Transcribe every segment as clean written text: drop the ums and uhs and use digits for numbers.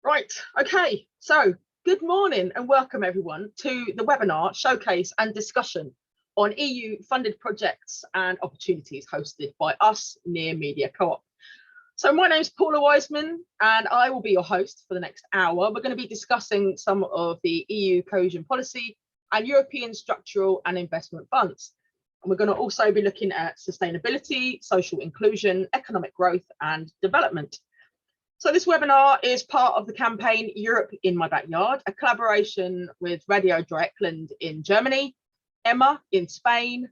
Right, okay, so good morning and welcome everyone to the webinar, showcase and discussion on EU funded projects and opportunities hosted by us, Near Media Co-op. So my name is Paula Wiseman and I will be your host for the next hour. We're going to be discussing some of the EU cohesion policy and European structural and investment funds. And we're going to also be looking at sustainability, social inclusion, economic growth and development. So this webinar is part of the campaign Europe in My Backyard, a collaboration with Radio Dreieckland in Germany, EMMA in Spain,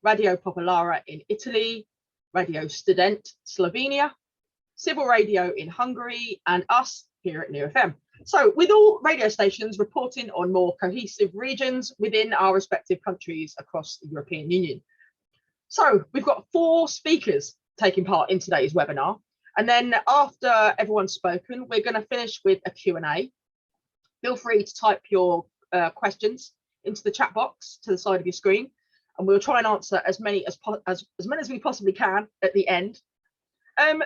Radio Popolare in Italy, Radio Student Slovenia, Civil Radio in Hungary, and us here at Near FM. So with all radio stations reporting on more cohesive regions within our respective countries across the European Union. So we've got 4 speakers taking part in today's webinar. And then after everyone's spoken, we're going to finish with a Q&A. Feel free to type your questions into the chat box to the side of your screen, and we'll try and answer as many as we possibly can at the end.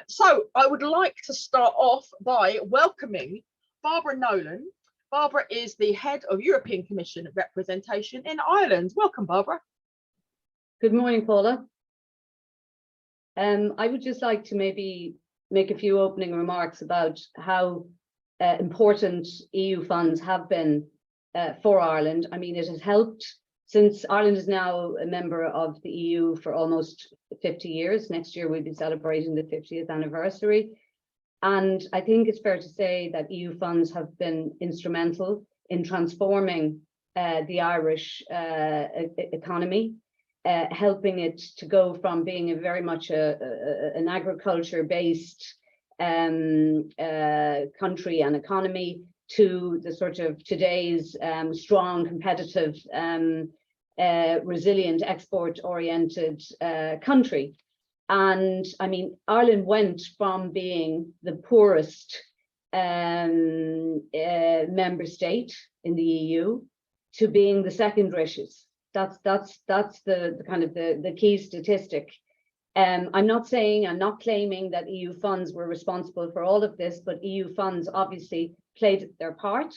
So I would like to start off by welcoming Barbara Nolan. Barbara is the head of European Commission representation in Ireland. Welcome, Barbara. Good morning, Paula. I would just like to maybe make a few opening remarks about how important EU funds have been for Ireland. I mean, it has helped since Ireland is now a member of the EU for almost 50 years. Next year, we'll be celebrating the 50th anniversary. And I think it's fair to say that EU funds have been instrumental in transforming the Irish economy, helping it to go from being a very much an agriculture-based country and economy to the sort of today's strong, competitive, resilient, export-oriented country. And I mean, Ireland went from being the poorest member state in the EU to being the second richest. That's the kind of the key statistic. I'm not claiming that EU funds were responsible for all of this, but EU funds obviously played their part.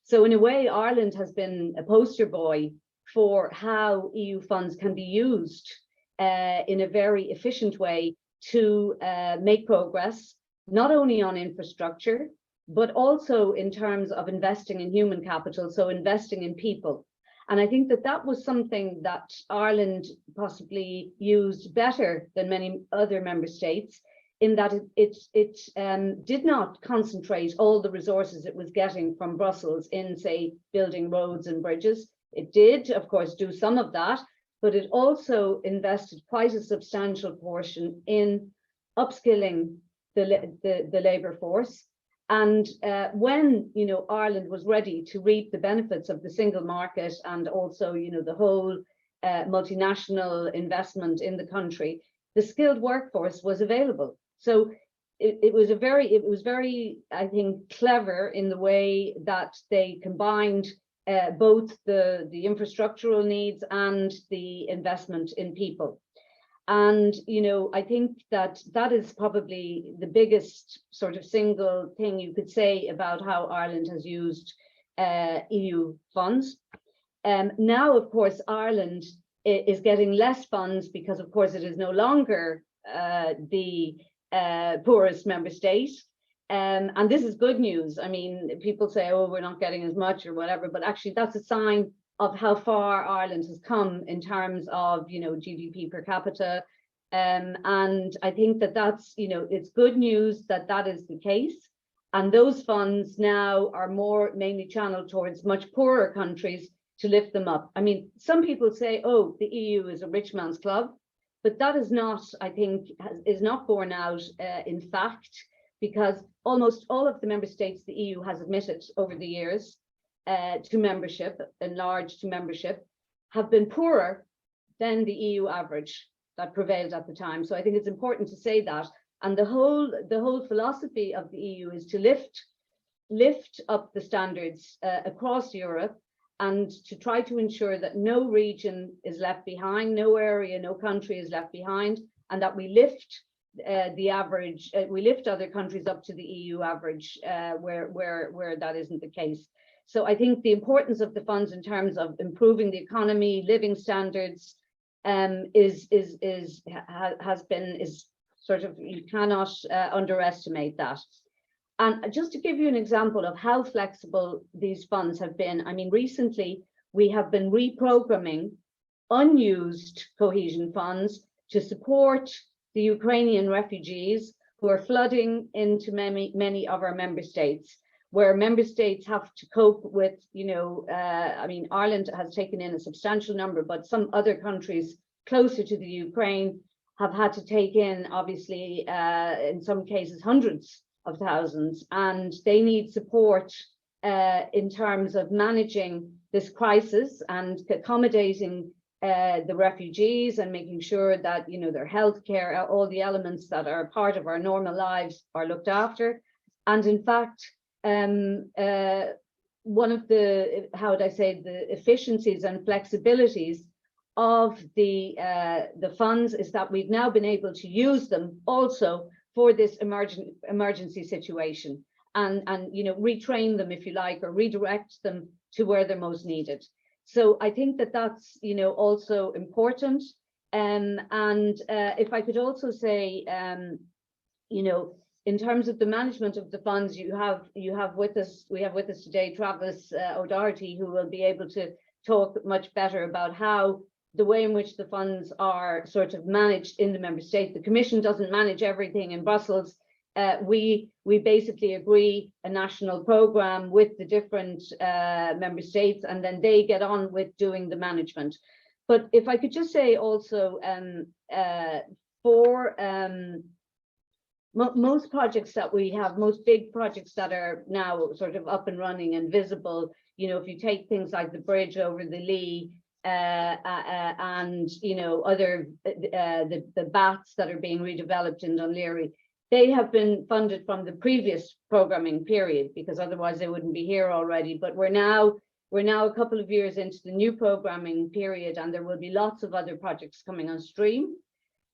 So in a way, Ireland has been a poster boy for how EU funds can be used in a very efficient way to make progress, not only on infrastructure, but also in terms of investing in human capital, so investing in people. And I think that that was something that Ireland possibly used better than many other member states, in that it did not concentrate all the resources it was getting from Brussels in, say, building roads and bridges. It did, of course, do some of that, but it also invested quite a substantial portion in upskilling the labour force. And when, you know, Ireland was ready to reap the benefits of the single market and also, you know, the whole multinational investment in the country, the skilled workforce was available. So it was very, I think, clever in the way that they combined both the infrastructural needs and the investment in people. And, you know, I think that that is probably the biggest sort of single thing you could say about how Ireland has used EU funds. Now, of course, Ireland is getting less funds because, of course, it is no longer the poorest member state. And this is good news. I mean, people say, oh, we're not getting as much or whatever, but actually that's a sign of how far Ireland has come in terms of, you know, GDP per capita. And I think that that's, you know, it's good news that that is the case. And those funds now are more mainly channeled towards much poorer countries to lift them up. I mean, some people say, oh, the EU is a rich man's club, but that is not, I think, is not borne out in fact, because almost all of the member states the EU has admitted over the years to membership, enlarged to membership, have been poorer than the EU average that prevailed at the time. So I think it's important to say that. And the whole philosophy of the EU is to lift up the standards across Europe, and to try to ensure that no region is left behind, no area, no country is left behind, and that we lift the average, we lift other countries up to the EU average, where that isn't the case. So I think the importance of the funds in terms of improving the economy, living standards, is sort of, you cannot underestimate that. And just to give you an example of how flexible these funds have been, I mean, recently we have been reprogramming unused cohesion funds to support the Ukrainian refugees who are flooding into many of our member states, where member states have to cope with, I mean, Ireland has taken in a substantial number, but some other countries closer to the Ukraine have had to take in, obviously, in some cases, hundreds of thousands, and they need support in terms of managing this crisis and accommodating the refugees and making sure that their healthcare, all the elements that are part of our normal lives are looked after. And in fact, one of the, how would I say, the efficiencies and flexibilities of the funds is that we've now been able to use them also for this emergency situation, and retrain them, if you like, or redirect them to where they're most needed. So I think that that's also important. And if I could also say, in terms of the management of the funds, we have with us today Travis O'Doherty, who will be able to talk much better about how the way in which the funds are sort of managed in the member state. The Commission doesn't manage everything in Brussels. We basically agree a national program with the different member states, and then they get on with doing the management. But if I could just say also, for most projects that we have, most big projects that are now sort of up and running and visible, if you take things like the bridge over the Lee, and other the baths that are being redeveloped in Dún Laoghaire, they have been funded from the previous programming period, because otherwise they wouldn't be here already. But we're now a couple of years into the new programming period, and there will be lots of other projects coming on stream.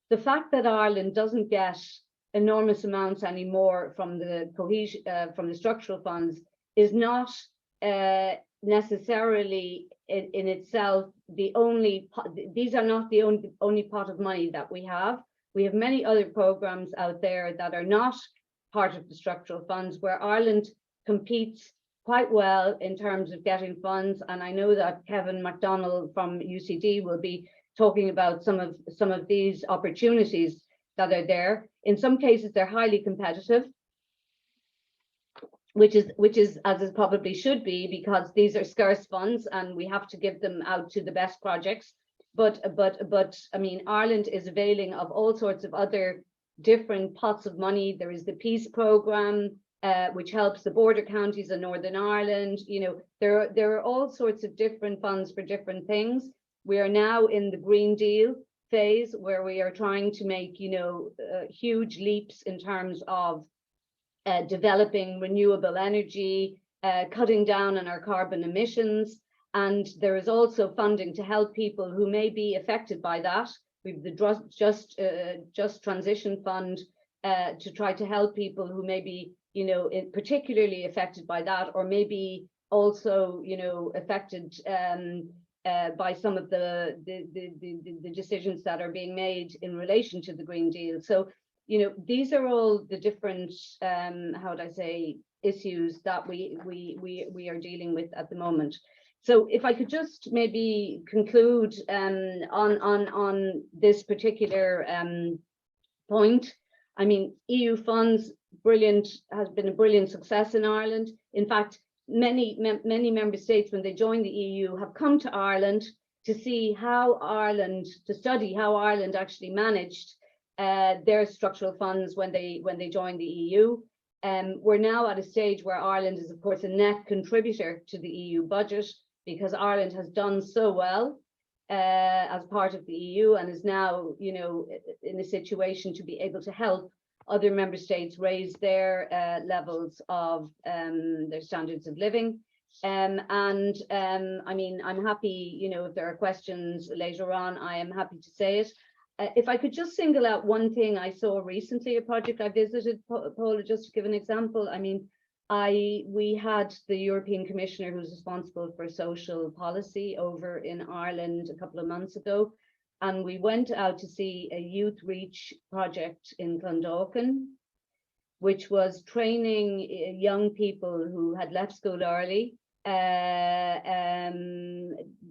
The fact that Ireland doesn't get enormous amounts anymore from the cohesion, from the structural funds, is not necessarily in itself the only. These are not the only pot of money that we have. We have many other programs out there that are not part of the structural funds, where Ireland competes quite well in terms of getting funds. And I know that Kevin McDonnell from UCD will be talking about some of these opportunities that are there. In some cases, they're highly competitive, which is as it probably should be, because these are scarce funds and we have to give them out to the best projects. But I mean, Ireland is availing of all sorts of other different pots of money. There is the Peace Programme, which helps the border counties in Northern Ireland. There are all sorts of different funds for different things. We are now in the Green Deal phase, where we are trying to make huge leaps in terms of developing renewable energy, cutting down on our carbon emissions. And there is also funding to help people who may be affected by that. We've the Just Transition Fund to try to help people who may be, particularly affected by that, or maybe also, affected by some of the decisions that are being made in relation to the Green Deal. So, these are all the different, how would I say, issues that we are dealing with at the moment. So if I could just maybe conclude on this particular point. I mean, EU funds, has been a brilliant success in Ireland. In fact, many member states, when they joined the EU, have come to Ireland to see to study how Ireland actually managed their structural funds when they joined the EU. We're now at a stage where Ireland is, of course, a net contributor to the EU budget, because Ireland has done so well as part of the EU, and is now, in a situation to be able to help other member states raise their levels of their standards of living. I mean, I'm happy, if there are questions later on, I am happy to say it. if I could just single out one thing I saw recently, a project I visited, Paula, just to give an example. I mean, we had the European Commissioner who's responsible for social policy over in Ireland a couple of months ago, and we went out to see a youth reach project in Clondalkin, which was training young people who had left school early,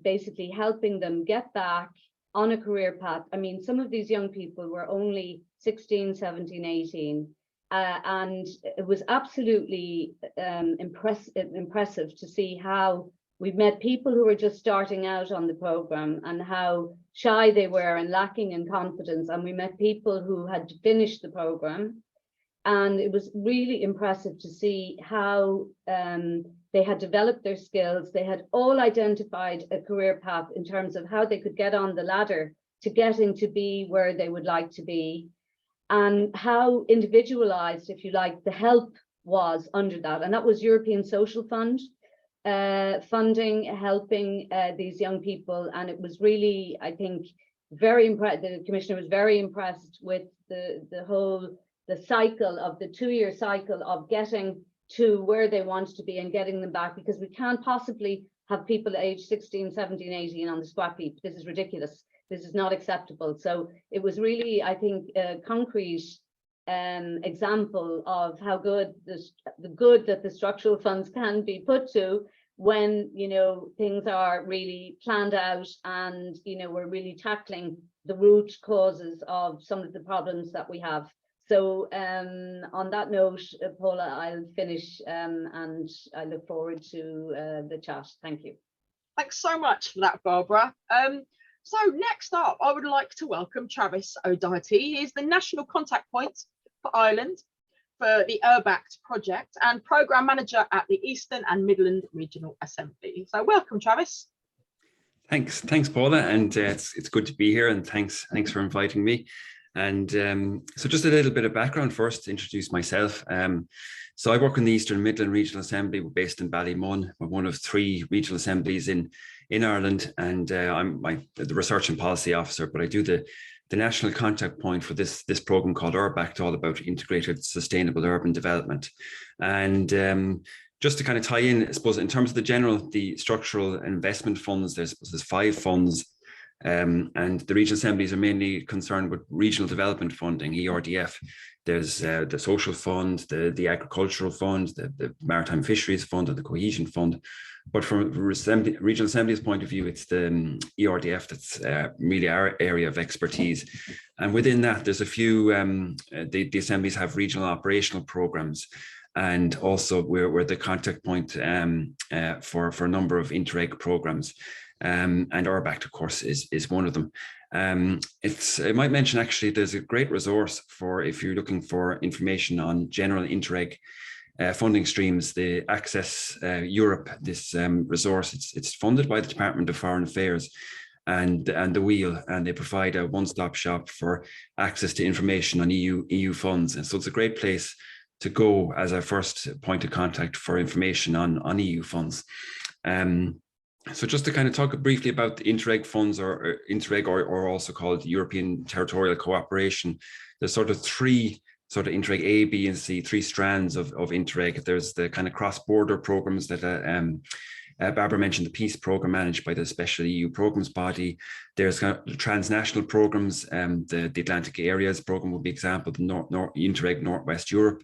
basically helping them get back on a career path. I mean, some of these young people were only 16, 17, 18, and it was absolutely impressive to see how we met people who were just starting out on the program and how shy they were and lacking in confidence. And we met people who had finished the program. And it was really impressive to see how they had developed their skills. They had all identified a career path in terms of how they could get on the ladder to getting to be where they would like to be, and how individualized, if you like, the help was under that. And that was European Social Fund funding, helping these young people. And it was really, I think, very impressed. The Commissioner was very impressed with the cycle of the 2-year cycle of getting to where they want to be and getting them back, because we can't possibly have people age 16, 17, 18 on the squat heap. This is ridiculous. This is not acceptable. So it was really, I think, a concrete example of how good the good that the structural funds can be put to when, you know, things are really planned out and, you know, we're really tackling the root causes of some of the problems that we have. So on that note, Paula, I'll finish and I look forward to the chat. Thank you. Thanks so much for that, Barbara. So next up, I would like to welcome Travis O'Doherty. He is the national contact point for Ireland for the URBACT project and programme manager at the Eastern and Midland Regional Assembly. So welcome, Travis. Thanks, Paula, and it's good to be here, and thanks for inviting me. And so just a little bit of background first to introduce myself. So I work in the Eastern Midland Regional Assembly. We're based in Ballymun. We're one of 3 regional assemblies in Ireland, and I'm the research and policy officer, but I do the national contact point for this program called URBACT, all about integrated sustainable urban development. And just to kind of tie in, I suppose, in terms of the structural investment funds, there's 5 funds. And the regional assemblies are mainly concerned with regional development funding, ERDF. There's the social fund, the agricultural fund, the maritime fisheries fund, and the cohesion fund. But from regional assemblies point of view, it's the ERDF that's really our area of expertise. And within that, there's a few, the assemblies have regional operational programs. And also we're the contact point for a number of Interreg programs. And URBACT, of course, is one of them. I might mention, actually, there's a great resource for if you're looking for information on general Interreg funding streams, the Access Europe, this resource. It's funded by the Department of Foreign Affairs and the Wheel, and they provide a one-stop shop for access to information on EU funds. And so it's a great place to go as a first point of contact for information on EU funds. So just to kind of talk briefly about the Interreg funds, or Interreg, or also called European Territorial Cooperation, there's sort of 3 sort of Interreg A, B, and C, 3 strands of Interreg. There's the kind of cross-border programs that Barbara mentioned, the Peace Programme managed by the Special EU Programmes Body. There's kind of transnational programs, the Atlantic Areas Programme would be example, the Interreg Northwest Europe,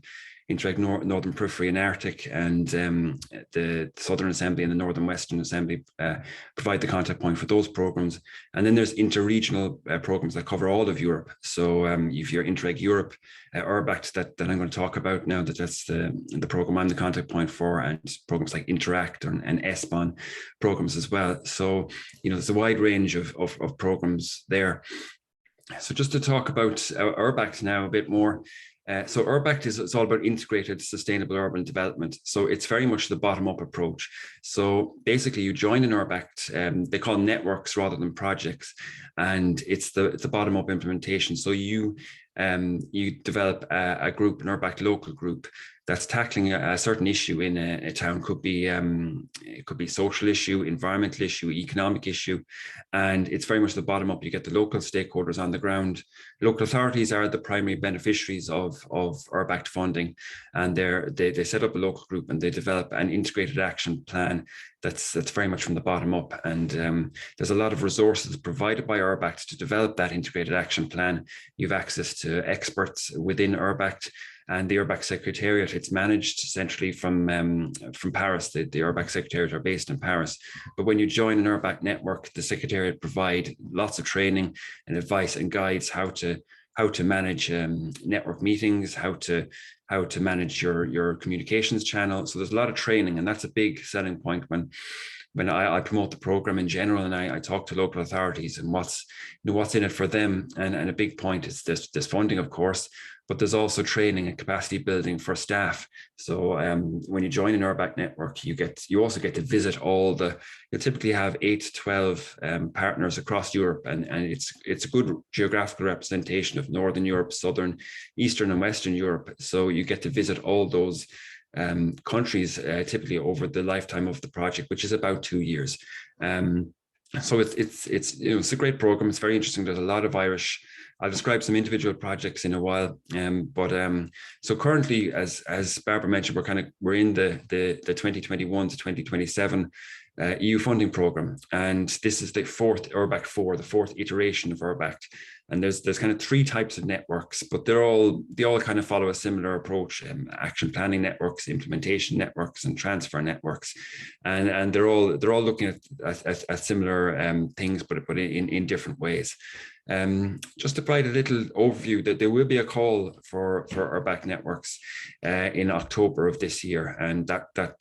Interreg Northern Periphery and Arctic, and the Southern Assembly and the Northern Western Assembly provide the contact point for those programs. And then there's interregional programs that cover all of Europe. So if you're Interreg Europe, URBACT that I'm going to talk about now, that's the program I'm the contact point for, and programs like Interact and ESPON programs as well. So, you know, there's a wide range of programs there. So just to talk about URBACT now a bit more. So URBACT it's all about integrated sustainable urban development. So it's very much the bottom-up approach. So basically you join an URBACT, they call networks rather than projects, and it's the bottom-up implementation. So you develop a group, an URBACT local group, that's tackling a certain issue in a town. It could be social issue, environmental issue, economic issue, and it's very much the bottom up. You get the local stakeholders on the ground. Local authorities are the primary beneficiaries of URBACT funding, and they set up a local group and they develop an integrated action plan that's very much from the bottom up. And there's a lot of resources provided by URBACT to develop that integrated action plan. You have access to experts within URBACT. And the URBACT Secretariat, it's managed centrally from Paris. The URBACT Secretariat are based in Paris. But when you join an URBACT network, the Secretariat provide lots of training and advice and guides how to manage network meetings, how to manage your communications channel. So there's a lot of training, and that's a big selling point when I promote the program in general, and I talk to local authorities and what's in it for them. And a big point is this funding, of course, but there's also training and capacity building for staff. So when you join an URBACT network, you also get to visit you'll typically have 8 to 12 partners across Europe, and it's a good geographical representation of Northern Europe, Southern, Eastern and Western Europe. So you get to visit all those countries typically over the lifetime of the project, which is about 2 years. So it's a great program. It's very interesting. There's a lot of Irish. I'll describe some individual projects in a while. So currently, as Barbara mentioned, we're in the 2021 to 2027 EU funding program, and this is the fourth URBACT 4, the fourth iteration of URBACT. And there's kind of 3 types of networks, but they all kind of follow a similar approach: action planning networks, implementation networks, and transfer networks. And they're all looking at similar things, but in different ways. Just to provide a little overview, that there will be a call for URBACT networks in October of this year, and that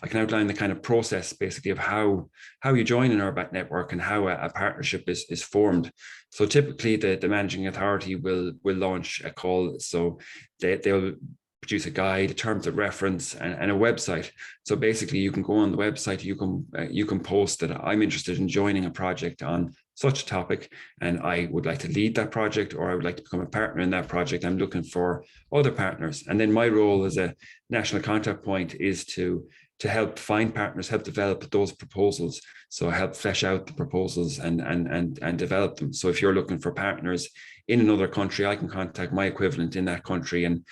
I can outline the kind of process basically of how you join an URBACT network and how a partnership is formed. So typically the managing authority will launch a call. So they'll produce a guide, terms of reference, and a website. So basically you can go on the website, you can post that I'm interested in joining a project on such a topic, and I would like to lead that project, or I would like to become a partner in that project. I'm looking for other partners. And then my role as a national contact point is to help find partners, help develop those proposals. So help flesh out the proposals and develop them. So if you're looking for partners in another country, I can contact my equivalent in that country and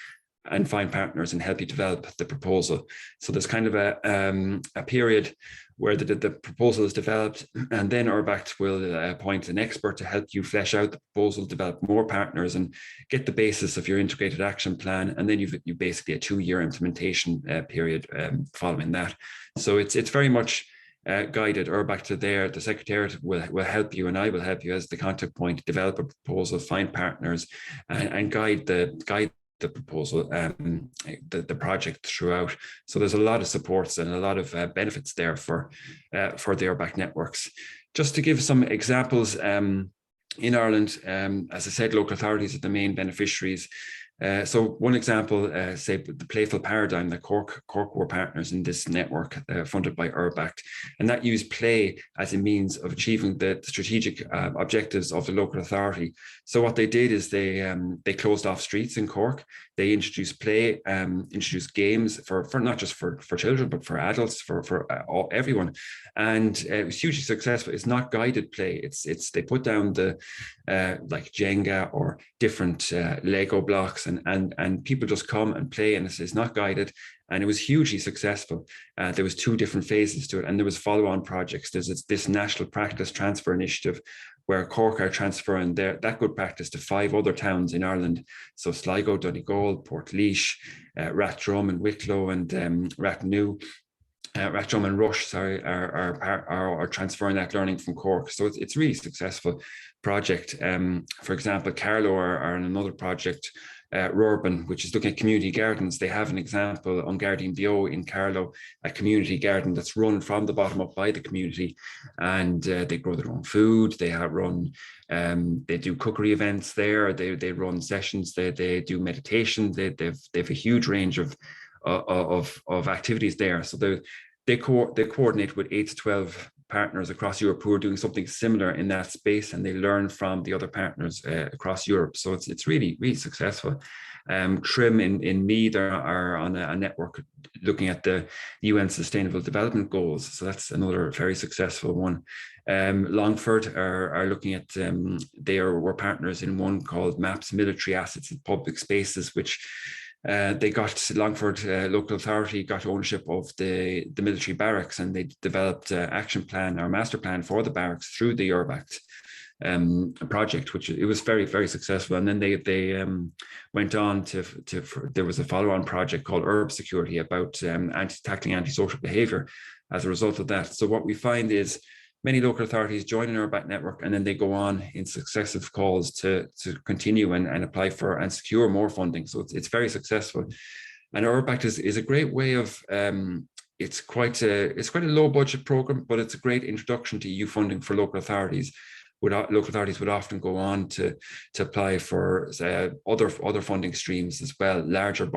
find partners and help you develop the proposal. So there's kind of a period where the proposal is developed, and then URBACT will appoint an expert to help you flesh out the proposal, develop more partners, and get the basis of your integrated action plan. And then you basically a 2-year implementation period following that. So it's very much guided. URBACT there, the Secretariat will help you, and I will help you as the contact point, develop a proposal, find partners, and guide the proposal, the project throughout. So there's a lot of supports and a lot of benefits there for the URBACT networks. Just to give some examples, in Ireland, as I said, local authorities are the main beneficiaries. So one example, say the Playful Paradigm, that Cork were partners in this network funded by URBACT, and that used play as a means of achieving the strategic objectives of the local authority. So what they did is they closed off streets in Cork. They introduced play, introduced games for not just for children, but for adults, for everyone. And it was hugely successful. It's not guided play. They put down the like Jenga or different Lego blocks, and people just come and play, and it's not guided, and it was hugely successful. There was 2 different phases to it, and there was follow-on projects. There's this national practice transfer initiative where Cork are transferring that good practice to 5 other towns in Ireland. So Sligo, Donegal, Portlaoise, Rathdrum and Wicklow, and Rathnew. Rathdrum and Rush, are transferring that learning from Cork. So it's really successful project. For example, Carlow are in another project, Rurban, which is looking at community gardens. They have an example on Garden Bio in Carlow, a community garden that's run from the bottom up by the community, and they grow their own food. They they do cookery events there. They run sessions. They do meditation. They've a huge range of activities there. So they coordinate with 8 to 12 partners across Europe who are doing something similar in that space, and they learn from the other partners across Europe. So it's really, really successful. TRIM in Meath are on a network looking at the UN Sustainable Development Goals. So that's another very successful one. Longford are looking at, we're partners in one called MAPS, Military Assets in Public Spaces, which they got, Longford local authority got ownership of the military barracks, and they developed an action plan or master plan for the barracks through the URBACT project, which it was very, very successful. And then they went on there was a follow-on project called Urban Security about tackling antisocial behavior as a result of that. So what we find is many local authorities join an URBACT network, and then they go on in successive calls to continue and apply for and secure more funding. So it's very successful. And URBACT is a great way of, it's quite a low budget program, but it's a great introduction to EU funding for local authorities. Local authorities would often go on to apply for other funding streams as well, larger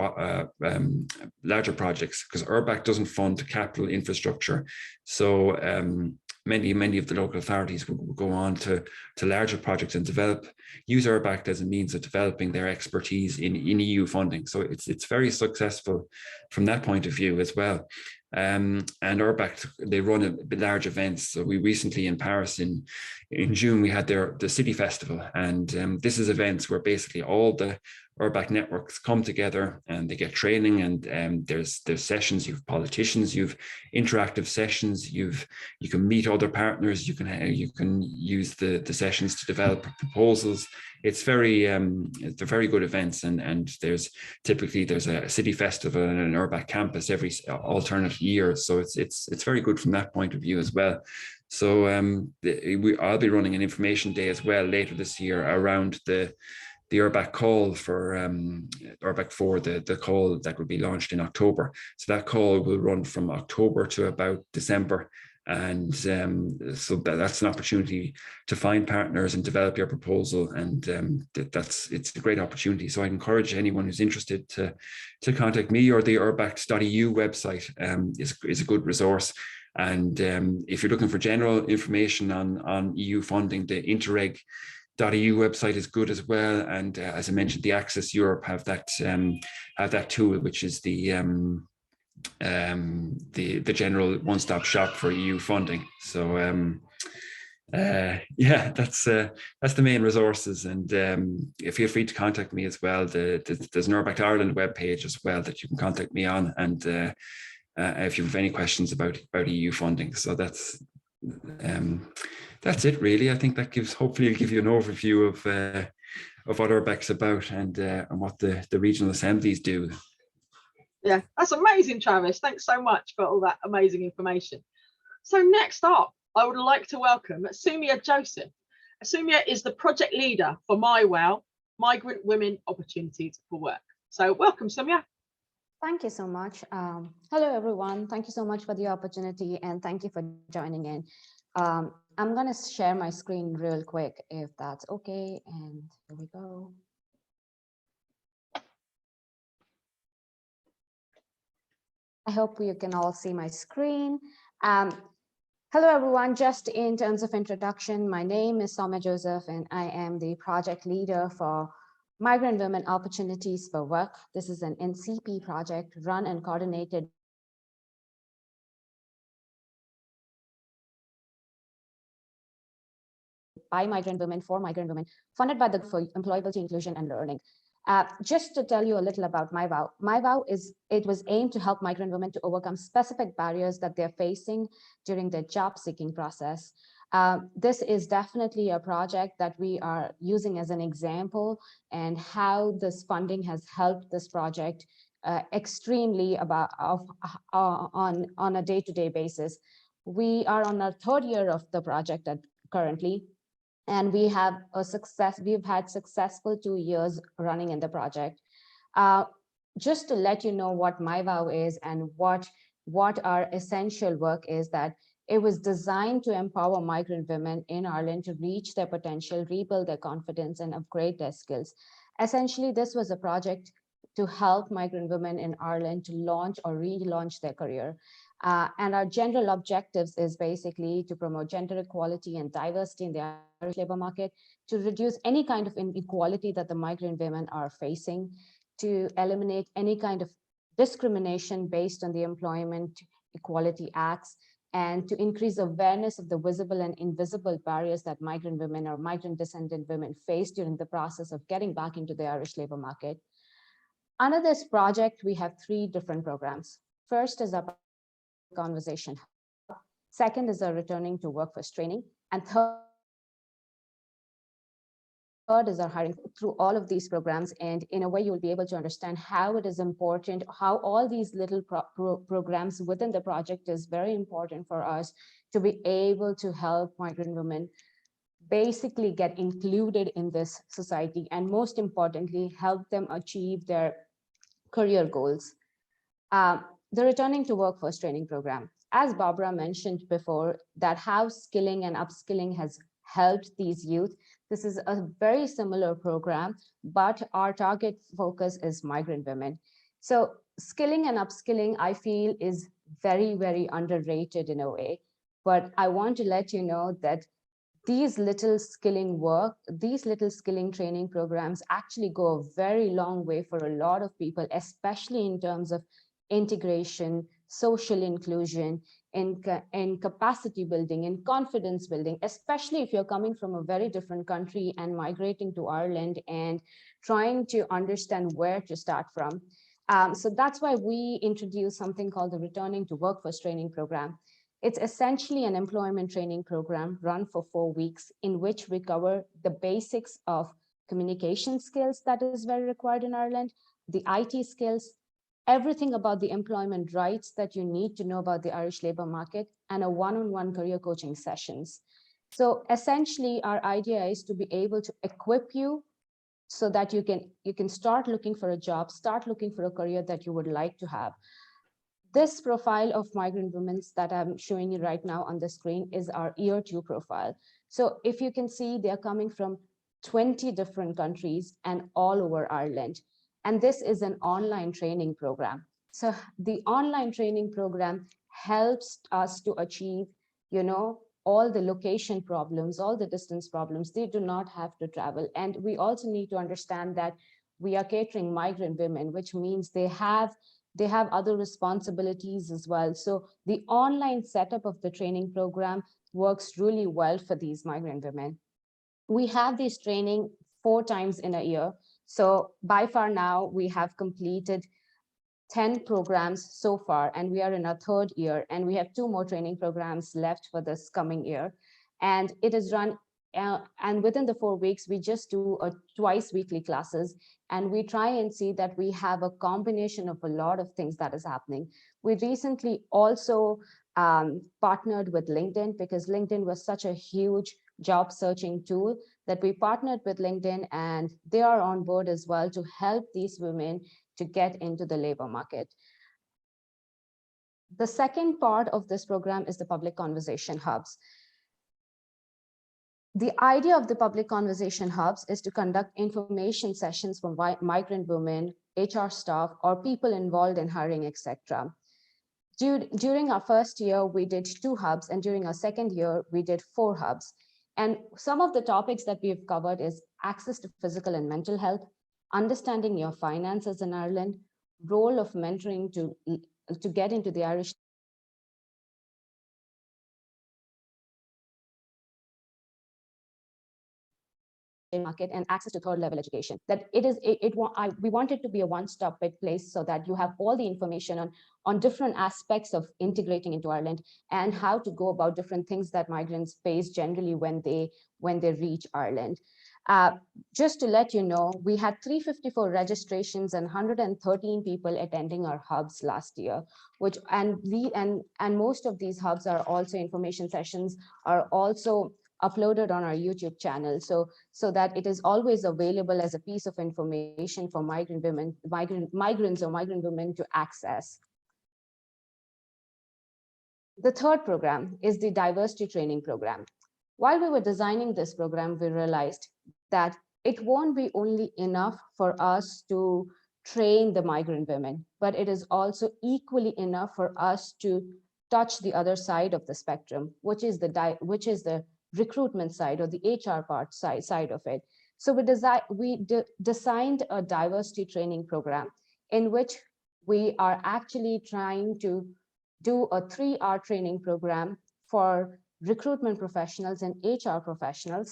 projects, because URBACT doesn't fund capital infrastructure. So many of the local authorities will go on to larger projects and use URBACT as a means of developing their expertise in EU funding. So it's very successful from that point of view as well. And URBACT, they run large events. So we recently in Paris in June, we had the City Festival. And this is events where basically all the URBACT networks come together and they get training, and there's sessions, you've politicians, you've interactive sessions, you can meet other partners, you can use the sessions to develop proposals. It's they're very good events, and there's a City Festival and an URBACT campus every alternate year. So it's very good from that point of view as well. So I'll be running an information day as well later this year around the URBACT call for URBACT 4, the call that will be launched in October. So that call will run from October to about December. And so that's an opportunity to find partners and develop your proposal. And it's a great opportunity. So I encourage anyone who's interested to contact me, or the URBACT.eu website is a good resource. And if you're looking for general information on EU funding, the Interreg.eu website is good as well. And as I mentioned, the Access Europe have that tool, which is the general one-stop shop for EU funding. So yeah, that's the main resources. And feel free to contact me as well. There's an URBACT Ireland webpage as well that you can contact me on, and if you have any questions about EU funding. So that's it really. I think that hopefully it'll give you an overview of what URBACT's about and what the regional assemblies do. Yeah, that's amazing, Travis. Thanks so much for all that amazing information. So next up, I would like to welcome Soumya Joseph. Soumya is the project leader for MyWow, Migrant Women Opportunities for Work. So welcome, Soumya. Thank you so much. Hello, everyone. Thank you so much for the opportunity, and thank you for joining in. I'm going to share my screen real quick, if that's okay. And here we go. I hope you can all see my screen. Hello, everyone. Just in terms of introduction, my name is Soumya Joseph, and I am the project leader for Migrant Women Opportunities for Work. This is an NCP project run and coordinated by migrant women for migrant women, funded by the for Employability, Inclusion, and Learning. Just to tell you a little about MyWow. MyWow was aimed to help migrant women to overcome specific barriers that they're facing during their job seeking process. This is definitely a project that we are using as an example, and how this funding has helped this project extremely on a day-to-day basis. We are on our third year of the project currently, and we've had successful 2 years running in the project. Just to let you know what MyWow is and what our essential work is, that it was designed to empower migrant women in Ireland to reach their potential, rebuild their confidence, and upgrade their skills. Essentially, this was a project to help migrant women in Ireland to launch or relaunch their career. And our general objectives is basically to promote gender equality and diversity in the Irish labor market, to reduce any kind of inequality that the migrant women are facing, to eliminate any kind of discrimination based on the Employment Equality Acts, and to increase awareness of the visible and invisible barriers that migrant women or migrant descendant women face during the process of getting back into the Irish labor market. Under this project, we have 3 different programs. First is our conversation. Second is our returning to workforce training. And third is our hiring. Through all of these programs, and in a way you'll be able to understand how it is important, how all these little programs within the project is very important for us to be able to help migrant women basically get included in this society, and most importantly, help them achieve their career goals. The returning to workforce training program, as Barbara mentioned before, that how skilling and upskilling has helped these youth. This is a very similar program, but our target focus is migrant women. So skilling and upskilling, I feel, is very, very underrated in a way. But I want to let you know that these little skilling training programs actually go a very long way for a lot of people, especially in terms of integration, social inclusion, in capacity building, in confidence building, especially if you're coming from a very different country and migrating to Ireland and trying to understand where to start from. So that's why we introduced something called the Returning to Workforce Training Program. It's essentially an employment training program run for 4 weeks, in which we cover the basics of communication skills that is very required in Ireland, the IT skills, everything about the employment rights that you need to know about the Irish labor market, and a one-on-one career coaching sessions. So essentially, our idea is to be able to equip you so that you can start looking for a job, start looking for a career that you would like to have. This profile of migrant women that I'm showing you right now on the screen is our year 2 profile. So if you can see, they're coming from 20 different countries and all over Ireland. And this is an online training program. So the online training program helps us to achieve, all the location problems, all the distance problems. They do not have to travel. And we also need to understand that we are catering migrant women, which means they have other responsibilities as well. So the online setup of the training program works really well for these migrant women. We have this training 4 times in a year. So by far now, we have completed 10 programs so far, and we are in our 3rd year, and we have 2 more training programs left for this coming year. And it is run, and within the 4 weeks, we just do twice weekly classes, and we try and see that we have a combination of a lot of things that is happening. We recently also partnered with LinkedIn, because LinkedIn was such a huge job searching tool that we partnered with LinkedIn, and they are on board as well to help these women to get into the labor market. The second part of this program is the public conversation hubs. The idea of the public conversation hubs is to conduct information sessions for migrant women, HR staff, or people involved in hiring, etc. During our first year, we did 2 hubs, and during our 2nd year, we did 4 hubs. And some of the topics that we've covered is access to physical and mental health, understanding your finances in Ireland, role of mentoring to get into the Irish market, and access to 3rd level education. That we want it to be a one-stop place, so that you have all the information on different aspects of integrating into Ireland, and how to go about different things that migrants face generally when they reach Ireland. Just to let you know, we had 354 registrations and 113 people attending our hubs last year, and most of these hubs are also information sessions, are also uploaded on our YouTube channel, so that it is always available as a piece of information for migrants or migrant women to access. The 3rd program is the diversity training program. While we were designing this program, we realized that it won't be only enough for us to train the migrant women, but it is also equally enough for us to touch the other side of the spectrum, which is the recruitment side or the HR part side of it. So we designed a diversity training program in which we are actually trying to do a 3-hour training program for recruitment professionals and HR professionals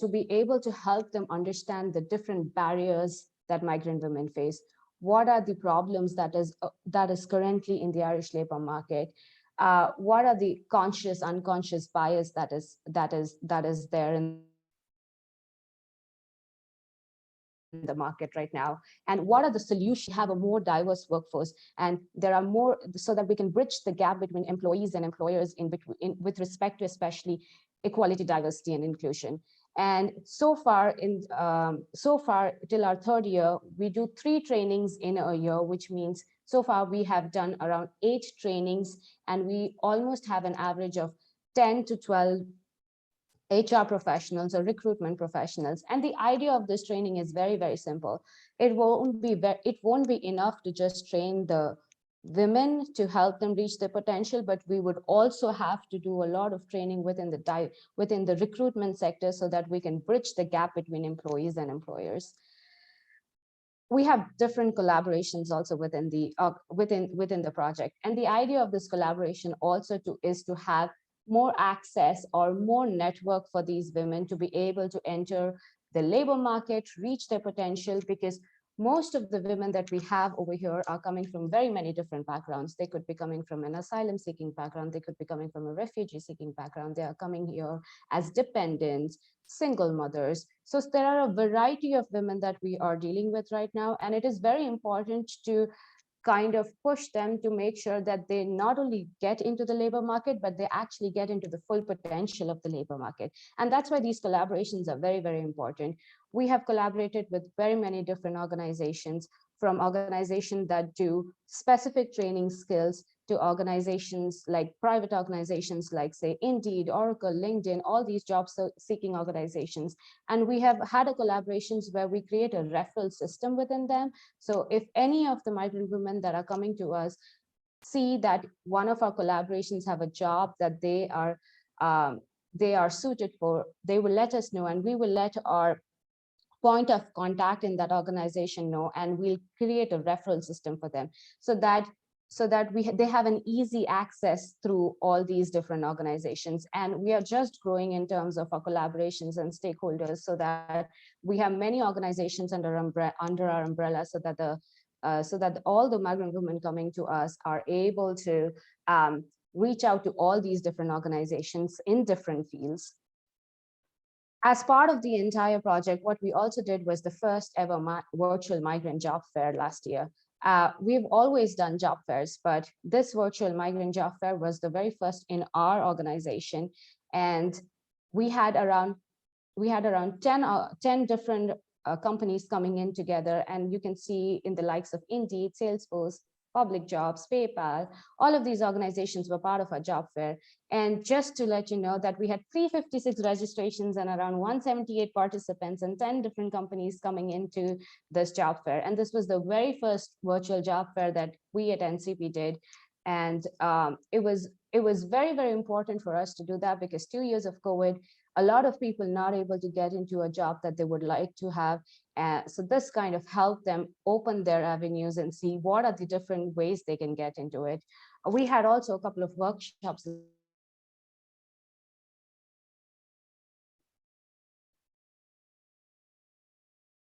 to be able to help them understand the different barriers that migrant women face. What are the problems that is currently in the Irish labor market? What are the conscious, unconscious bias that is there in the market right now, and what are the solutions to have a more diverse workforce? And there are more, so that we can bridge the gap between employees and employers with respect to especially equality, diversity, and inclusion. And so far till our 3rd year, we do 3 trainings in a year, which means so far we have done around 8 trainings, and we almost have an average of 10 to 12 HR professionals or recruitment professionals. And the idea of this training is very, very simple. It won't be enough to just train the women to help them reach their potential, but we would also have to do a lot of training within the recruitment sector so that we can bridge the gap between employees and employers. We have different collaborations also within the project, and the idea of this collaboration also is to have more access or more network for these women to be able to enter the labor market, reach their potential, because most of the women that we have over here are coming from very many different backgrounds. They could be coming from an asylum seeking background. They could be coming from a refugee seeking background. They are coming here as dependents, single mothers. So there are a variety of women that we are dealing with right now. And it is very important to kind of push them to make sure that they not only get into the labor market, but they actually get into the full potential of the labor market. And that's why these collaborations are very, very important. We have collaborated with very many different organizations, from organizations that do specific training skills to organizations like private organizations like, say, Indeed, Oracle, LinkedIn, all these job seeking organizations. And we have had a collaborations where we create a referral system within them. So if any of the migrant women that are coming to us see that one of our collaborations have a job that they are suited for, they will let us know, and we will let our point of contact in that organization know, and we'll create a referral system for them so that they have an easy access through all these different organizations. And we are just growing in terms of our collaborations and stakeholders, so that we have many organizations under our umbrella, so that all the migrant women coming to us are able to reach out to all these different organizations in different fields. As part of the entire project, what we also did was the first ever virtual migrant job fair last year. We've always done job fairs, but this virtual migrant job fair was the very first in our organization. And we had around 10 different companies coming in together. And you can see in the likes of Indeed, Salesforce, Public Jobs, PayPal, all of these organizations were part of our job fair. And just to let you know that we had 356 registrations and around 178 participants and 10 different companies coming into this job fair. And this was the very first virtual job fair that we at NCP did. And it was very, very important for us to do that, because 2 years of COVID, a lot of people not able to get into a job that they would like to have. So this kind of helped them open their avenues and see what are the different ways they can get into it. We had also a couple of workshops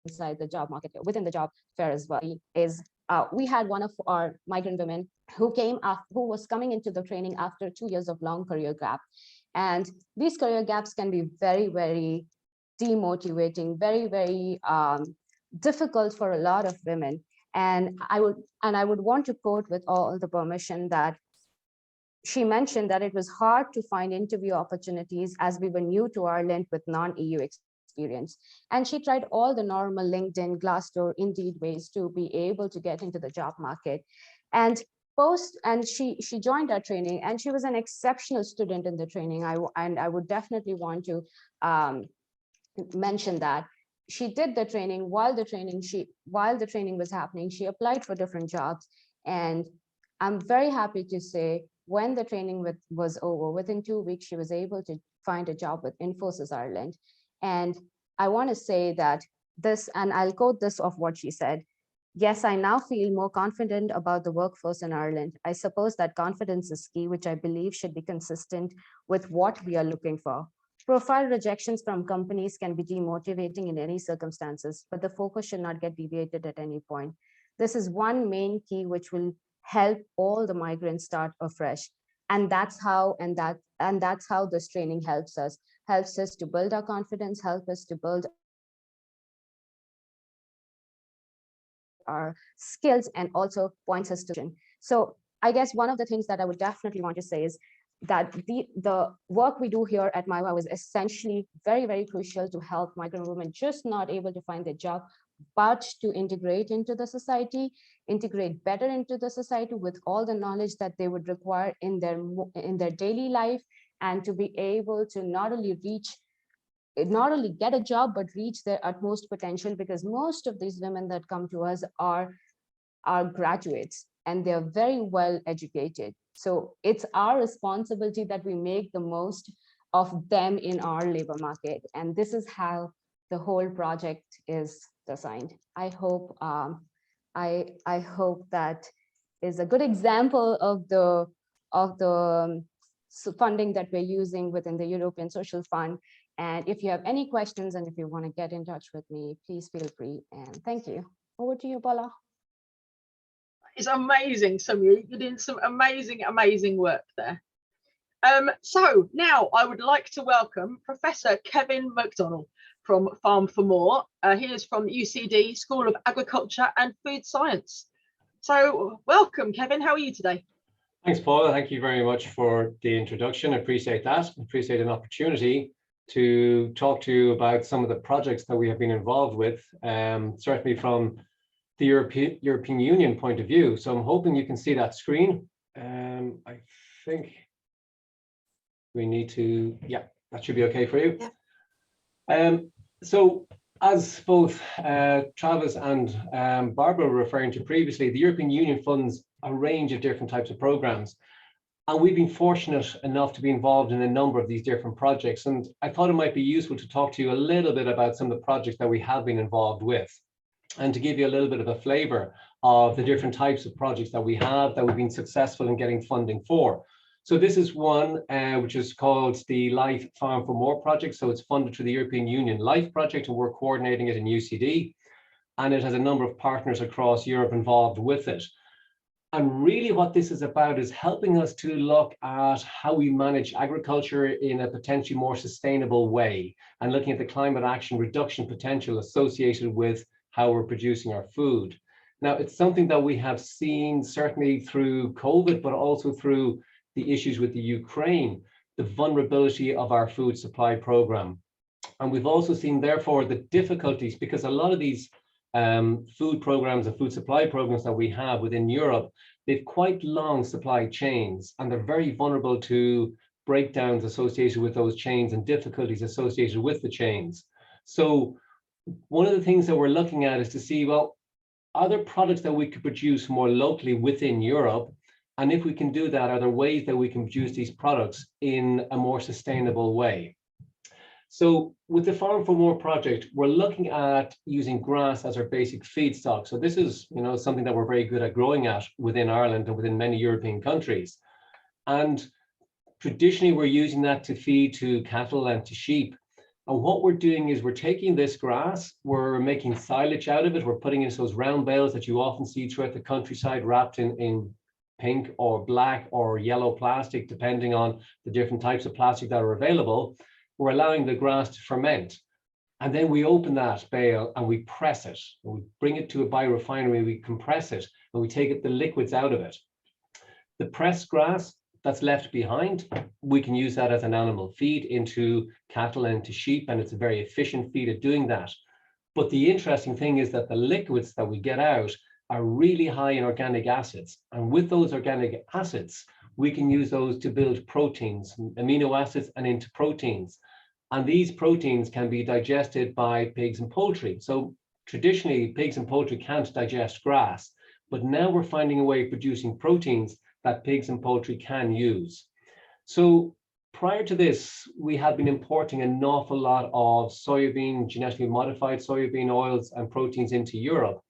inside the job market, within the job fair as well. We had one of our migrant women who was coming into the training after 2 years of long career gap. And these career gaps can be very, very demotivating, very, very difficult for a lot of women. And I would want to quote, with all the permission, that she mentioned that it was hard to find interview opportunities as we were new to Ireland with non-EU experience. And she tried all the normal LinkedIn, Glassdoor, Indeed ways to be able to get into the job market. And she joined our training, and she was an exceptional student in the training. I would definitely want to mention that she did the training. While the training was happening, she applied for different jobs. And I'm very happy to say when the training was over, within 2 weeks, she was able to find a job with Infosys Ireland. And I want to say that this, and I'll quote this of what she said, "Yes, I now feel more confident about the workforce in Ireland. I suppose that confidence is key, which I believe should be consistent with what we are looking for. Profile rejections from companies can be demotivating in any circumstances, but the focus should not get deviated at any point. This is one main key which will help all the migrants start afresh." And that's how, that's how this training helps us to build our confidence, help us to build our skills, and also points us to. So I guess one of the things that I would definitely want to say is that the work we do here at MyWow is essentially very, very crucial to help migrant women just not able to find their job, but to integrate into the society, integrate better into the society with all the knowledge that they would require in their daily life, and to be able to not only get a job, but reach their utmost potential, because most of these women that come to us are graduates and they're very well educated. So it's our responsibility that we make the most of them in our labor market. And this is how the whole project is designed. I hope that is a good example of the funding that we're using within the European Social Fund. And if you have any questions and if you want to get in touch with me, please feel free. And thank you. Over to you, Paula. It's amazing, Soumya. You're doing some amazing work there. So now I would like to welcome Professor Kevin McDonnell from Farm for More. He is from UCD School of Agriculture and Food Science. So welcome, Kevin. How are you today? Thanks, Paula. Thank you very much for the introduction. I appreciate that. I appreciate an opportunity to talk to you about some of the projects that we have been involved with, certainly from the European Union point of view. So I'm hoping you can see that screen. I think we need to, yeah, that should be okay for you. Yeah. So as both Travis and Barbara were referring to previously, the European Union funds a range of different types of programs. And we've been fortunate enough to be involved in a number of these different projects. And I thought it might be useful to talk to you a little bit about some of the projects that we have been involved with, and to give you a little bit of a flavor of the different types of projects that we've been successful in getting funding for. So this is one which is called the Life Farm for More project. So it's funded through the European Union Life project, and we're coordinating it in UCD. And it has a number of partners across Europe involved with it. And really what this is about is helping us to look at how we manage agriculture in a potentially more sustainable way, and looking at the climate action reduction potential associated with how we're producing our food. Now, it's something that we have seen certainly through COVID, but also through the issues with the Ukraine, the vulnerability of our food supply program. And we've also seen, therefore, the difficulties, because a lot of these food programs and food supply programs that we have within Europe, they've quite long supply chains, and they're very vulnerable to breakdowns associated with those chains and difficulties associated with the chains. So one of the things that we're looking at is to see, well, are there products that we could produce more locally within Europe? And if we can do that, are there ways that we can produce these products in a more sustainable way? So with the Farm for More project, we're looking at using grass as our basic feedstock. So this is, something that we're very good at growing at within Ireland and within many European countries. And traditionally, we're using that to feed to cattle and to sheep. And what we're doing is we're taking this grass, we're making silage out of it, we're putting it into those round bales that you often see throughout the countryside, wrapped in pink or black or yellow plastic, depending on the different types of plastic that are available. We're allowing the grass to ferment. And then we open that bale and we press it. And we bring it to a biorefinery, we compress it, and we take the liquids out of it. The pressed grass that's left behind, we can use that as an animal feed into cattle and to sheep, and it's a very efficient feed at doing that. But the interesting thing is that the liquids that we get out are really high in organic acids. And with those organic acids, we can use those to build proteins, amino acids, and into proteins. And these proteins can be digested by pigs and poultry. So traditionally, pigs and poultry can't digest grass, but now we're finding a way of producing proteins that pigs and poultry can use. So prior to this, we had been importing an awful lot of soybean, genetically modified soybean oils and proteins into Europe.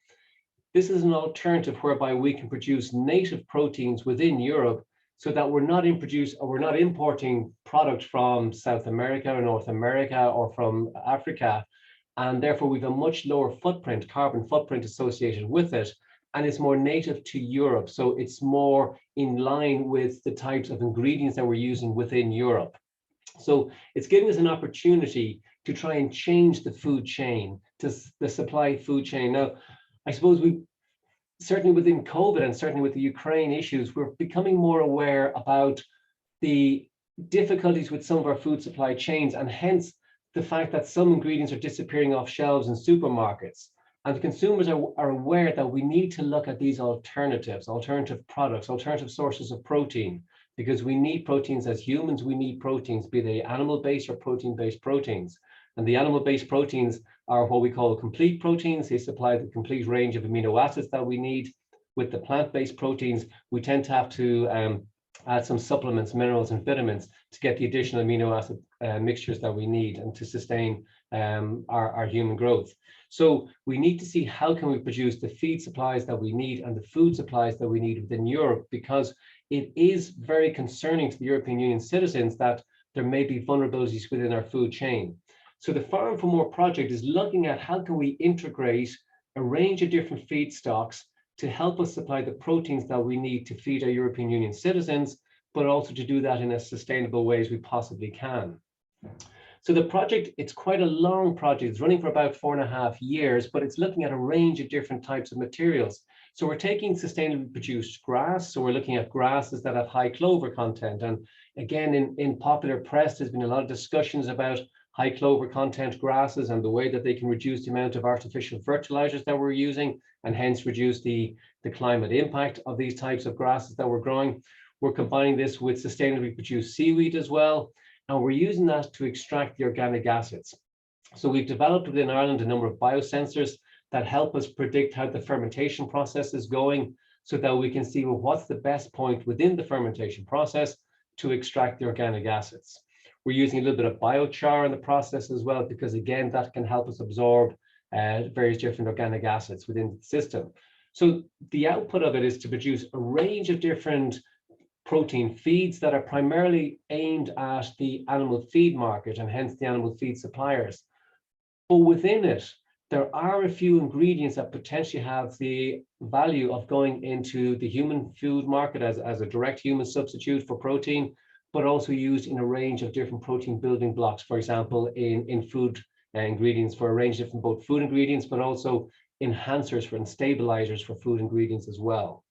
This is an alternative whereby we can produce native proteins within Europe so that we're not importing product from South America or North America or from Africa. And therefore we have a much lower footprint, carbon footprint associated with it. And it's more native to Europe. So it's more in line with the types of ingredients that we're using within Europe. So it's giving us an opportunity to try and change the food chain, to the supply food chain. Now, I suppose we certainly within COVID and certainly with the Ukraine issues, we're becoming more aware about the difficulties with some of our food supply chains, and hence the fact that some ingredients are disappearing off shelves in supermarkets. And the consumers are aware that we need to look at these alternatives, alternative products, alternative sources of protein, because we need proteins as humans, we need proteins, be they animal-based or protein-based proteins. And the animal-based proteins are what we call complete proteins. They supply the complete range of amino acids that we need. With the plant-based proteins, we tend to have to add some supplements, minerals, and vitamins to get the additional amino acid mixtures that we need and to sustain our human growth. So we need to see how can we produce the feed supplies that we need and the food supplies that we need within Europe, because it is very concerning to the European Union citizens that there may be vulnerabilities within our food chain. So the Farm for More project is looking at how can we integrate a range of different feedstocks to help us supply the proteins that we need to feed our European Union citizens, but also to do that in as sustainable way as we possibly can. So the project, it's quite a long project. It's running for about 4.5 years, but it's looking at a range of different types of materials. So we're taking sustainably produced grass. So we're looking at grasses that have high clover content. And again, in popular press, there's been a lot of discussions about high clover content grasses and the way that they can reduce the amount of artificial fertilizers that we're using and hence reduce the climate impact of these types of grasses that we're growing. We're combining this with sustainably produced seaweed as well. And we're using that to extract the organic acids. So we've developed within Ireland a number of biosensors that help us predict how the fermentation process is going so that we can see, well, what's the best point within the fermentation process to extract the organic acids. We're using a little bit of biochar in the process as well, because again, that can help us absorb various different organic acids within the system. So the output of it is to produce a range of different protein feeds that are primarily aimed at the animal feed market and hence the animal feed suppliers. But within it, there are a few ingredients that potentially have the value of going into the human food market as a direct human substitute for protein, but also used in a range of different protein building blocks, for example, in food ingredients for a range of different both food ingredients, but also enhancers and stabilizers for food ingredients as well.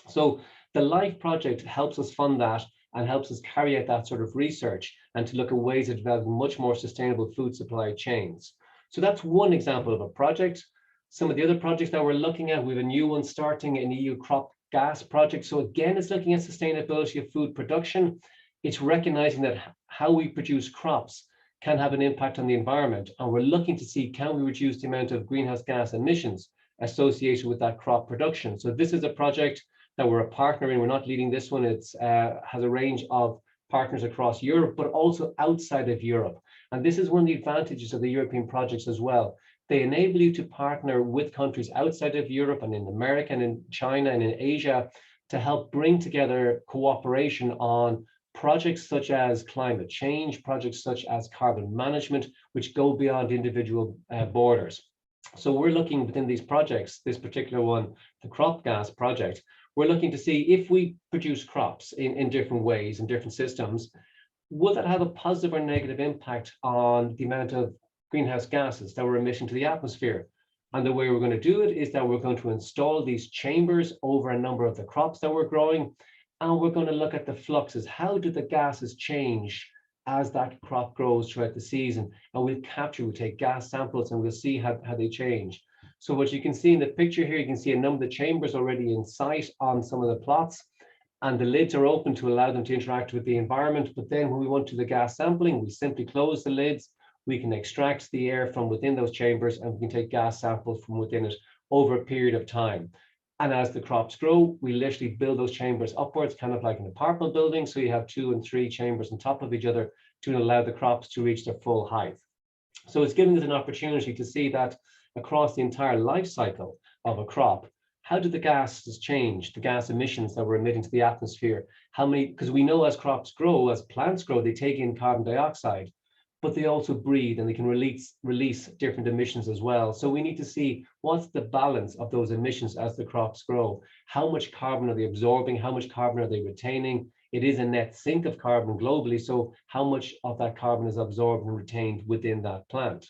So the LIFE project helps us fund that and helps us carry out that sort of research and to look at ways of developing much more sustainable food supply chains. So that's one example of a project. Some of the other projects that we're looking at, we have a new one starting, an EU crop gas project. So again, it's looking at sustainability of food production. It's recognizing that how we produce crops can have an impact on the environment. And we're looking to see, can we reduce the amount of greenhouse gas emissions associated with that crop production? So this is a project that we're a partner in. We're not leading this one. It's has a range of partners across Europe, but also outside of Europe. And this is one of the advantages of the European projects as well. They enable you to partner with countries outside of Europe and in America and in China and in Asia to help bring together cooperation on projects such as climate change, projects such as carbon management, which go beyond individual borders. So we're looking within these projects, this particular one, the crop gas project, we're looking to see if we produce crops in different ways, in different systems, will that have a positive or negative impact on the amount of greenhouse gases that we're emitting to the atmosphere? And the way we're going to do it is that we're going to install these chambers over a number of the crops that we're growing. And we're going to look at the fluxes. How do the gases change as that crop grows throughout the season? And we'll take gas samples and we'll see how they change. So what you can see in the picture here, you can see a number of the chambers already in sight on some of the plots. And the lids are open to allow them to interact with the environment. But then when we want to do the gas sampling, we simply close the lids. We can extract the air from within those chambers and we can take gas samples from within it over a period of time. And as the crops grow, we literally build those chambers upwards, kind of like an apartment building. So you have 2 and 3 chambers on top of each other to allow the crops to reach their full height. So it's giving us an opportunity to see that across the entire life cycle of a crop, how did the gases change, the gas emissions that we're emitting to the atmosphere? How many, because we know as crops grow, as plants grow, they take in carbon dioxide, but they also breathe and they can release different emissions as well. So we need to see what's the balance of those emissions as the crops grow. How much carbon are they absorbing? How much carbon are they retaining? It is a net sink of carbon globally. So how much of that carbon is absorbed and retained within that plant?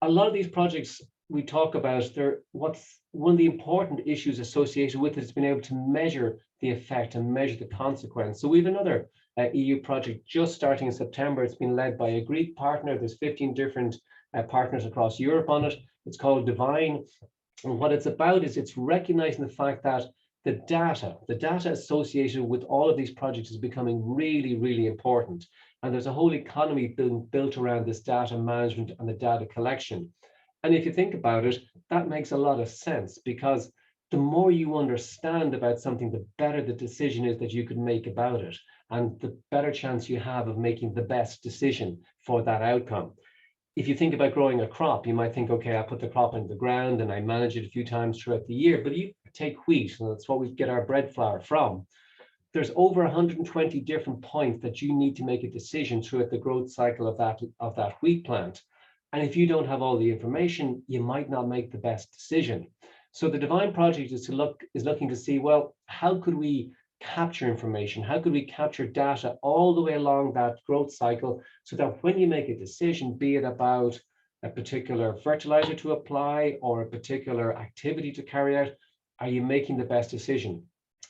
A lot of these projects we talk about, what's one of the important issues associated with it is being able to measure the effect and measure the consequence. So we have another EU project just starting in September. It's been led by a Greek partner. There's 15 different partners across Europe on it. It's called Divine. And what it's about is it's recognizing the fact that the data associated with all of these projects is becoming really, really important. And there's a whole economy being built around this data management and the data collection. And if you think about it, that makes a lot of sense, because the more you understand about something, the better the decision is that you can make about it, and the better chance you have of making the best decision for that outcome. If you think about growing a crop, you might think, okay, I put the crop into the ground and I manage it a few times throughout the year. But you take wheat, and that's what we get our bread flour from. There's over 120 different points that you need to make a decision throughout the growth cycle of that wheat plant. And if you don't have all the information, you might not make the best decision. So the Divine Project is looking to see, well, how could we capture information? How could we capture data all the way along that growth cycle so that when you make a decision, be it about a particular fertilizer to apply or a particular activity to carry out, are you making the best decision?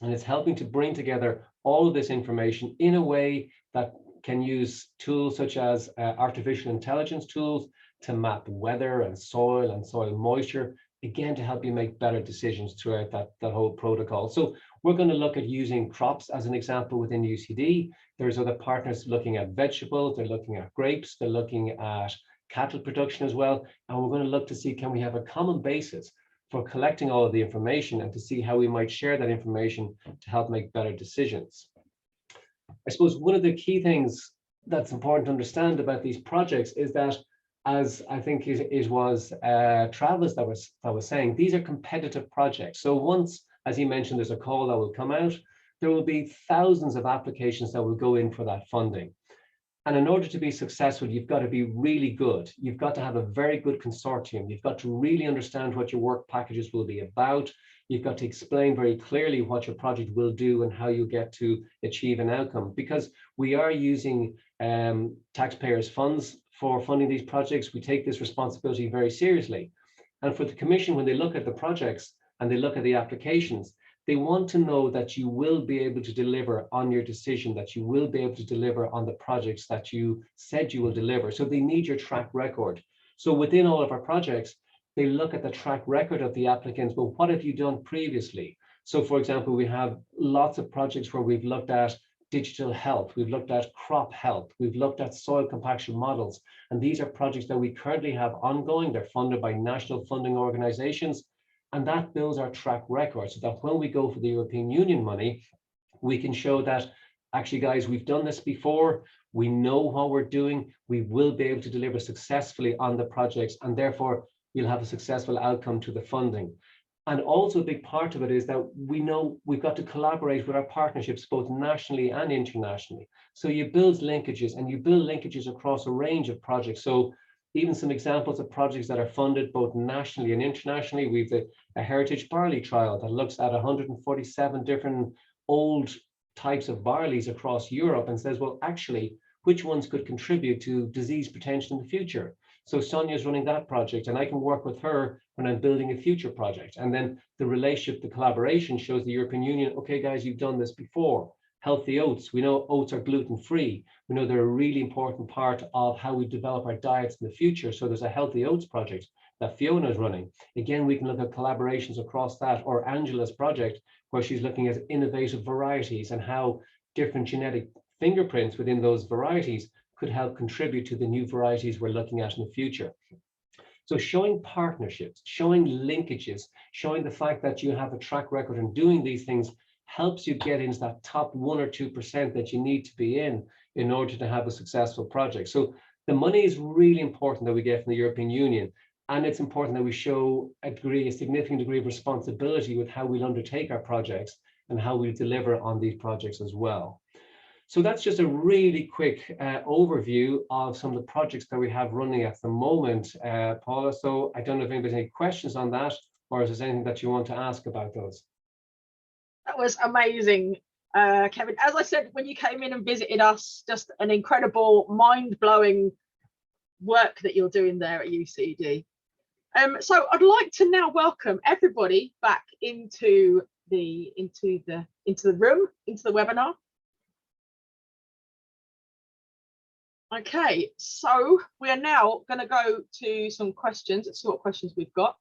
And it's helping to bring together all of this information in a way that can use tools such as artificial intelligence tools to map weather and soil moisture, again, to help you make better decisions throughout that whole protocol. So we're going to look at using crops as an example within UCD. There's other partners looking at vegetables, they're looking at grapes, they're looking at cattle production as well. And we're going to look to see, can we have a common basis for collecting all of the information and to see how we might share that information to help make better decisions. I suppose one of the key things that's important to understand about these projects is that, as I think it was Travis that was saying, these are competitive projects. So once, as he mentioned, there's a call that will come out, there will be thousands of applications that will go in for that funding. And in order to be successful, you've got to be really good. You've got to have a very good consortium. You've got to really understand what your work packages will be about. You've got to explain very clearly what your project will do and how you get to achieve an outcome. Because we are using taxpayers' funds for funding these projects, we take this responsibility very seriously. And for the Commission, when they look at the projects and they look at the applications, they want to know that you will be able to deliver on your decision, that you will be able to deliver on the projects that you said you will deliver. So they need your track record. So within all of our projects, they look at the track record of the applicants, but what have you done previously? So for example, we have lots of projects where we've looked at digital health, we've looked at crop health, we've looked at soil compaction models. And these are projects that we currently have ongoing. They're funded by national funding organizations. And that builds our track record so that when we go for the European Union money, we can show that, actually, guys, we've done this before. We know what we're doing. We will be able to deliver successfully on the projects, and therefore you'll have a successful outcome to the funding. And also a big part of it is that we know we've got to collaborate with our partnerships, both nationally and internationally. So you build linkages, and you build linkages across a range of projects. So even some examples of projects that are funded both nationally and internationally. We've a heritage barley trial that looks at 147 different old types of barleys across Europe and says, well, actually, which ones could contribute to disease potential in the future? So Soumya is running that project, and I can work with her when I'm building a future project. And then the relationship, the collaboration shows the European Union, okay, guys, you've done this before. Healthy oats. We know oats are gluten-free. We know they're a really important part of how we develop our diets in the future. So there's a healthy oats project that Fiona is running. Again, we can look at collaborations across that, or Angela's project, where she's looking at innovative varieties and how different genetic fingerprints within those varieties could help contribute to the new varieties we're looking at in the future. So showing partnerships, showing linkages, showing the fact that you have a track record in doing these things helps you get into that top 1 or 2% that you need to be in order to have a successful project. So the money is really important that we get from the European Union. And it's important that we show a significant degree of responsibility with how we'll undertake our projects and how we deliver on these projects as well. So that's just a really quick overview of some of the projects that we have running at the moment, Paula. So I don't know if anybody's any questions on that, or is there anything that you want to ask about those? That was amazing, Kevin. As I said, when you came in and visited us, just an incredible, mind-blowing work that you're doing there at UCD. So I'd like to now welcome everybody back into the room, into the webinar. Okay, so we are now going to go to some questions. Let's see what questions we've got.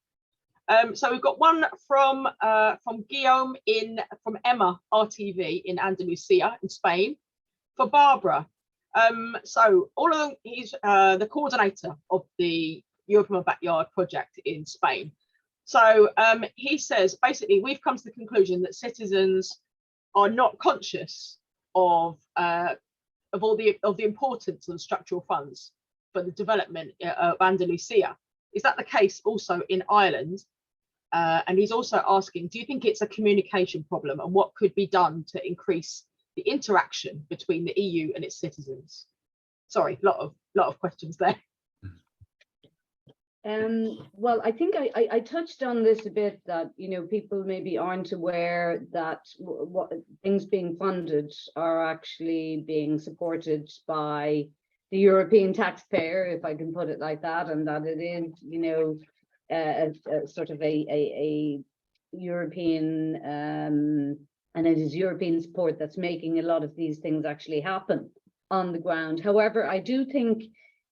So we've got one from Guillaume from Emma RTV in Andalusia in Spain for Barbara. So all of them, he's the coordinator of the European Backyard project in Spain. So he says basically we've come to the conclusion that citizens are not conscious of the importance of the structural funds for the development of Andalusia. Is that the case also in Ireland? And he's also asking, do you think it's a communication problem, and what could be done to increase the interaction between the EU and its citizens? Sorry, lot of questions there. Well, I think I touched on this a bit, that people maybe aren't aware that what things being funded are actually being supported by the European taxpayer, if I can put it like that, and that it is a sort of a European and it is European support that's making a lot of these things actually happen on the ground. However, I do think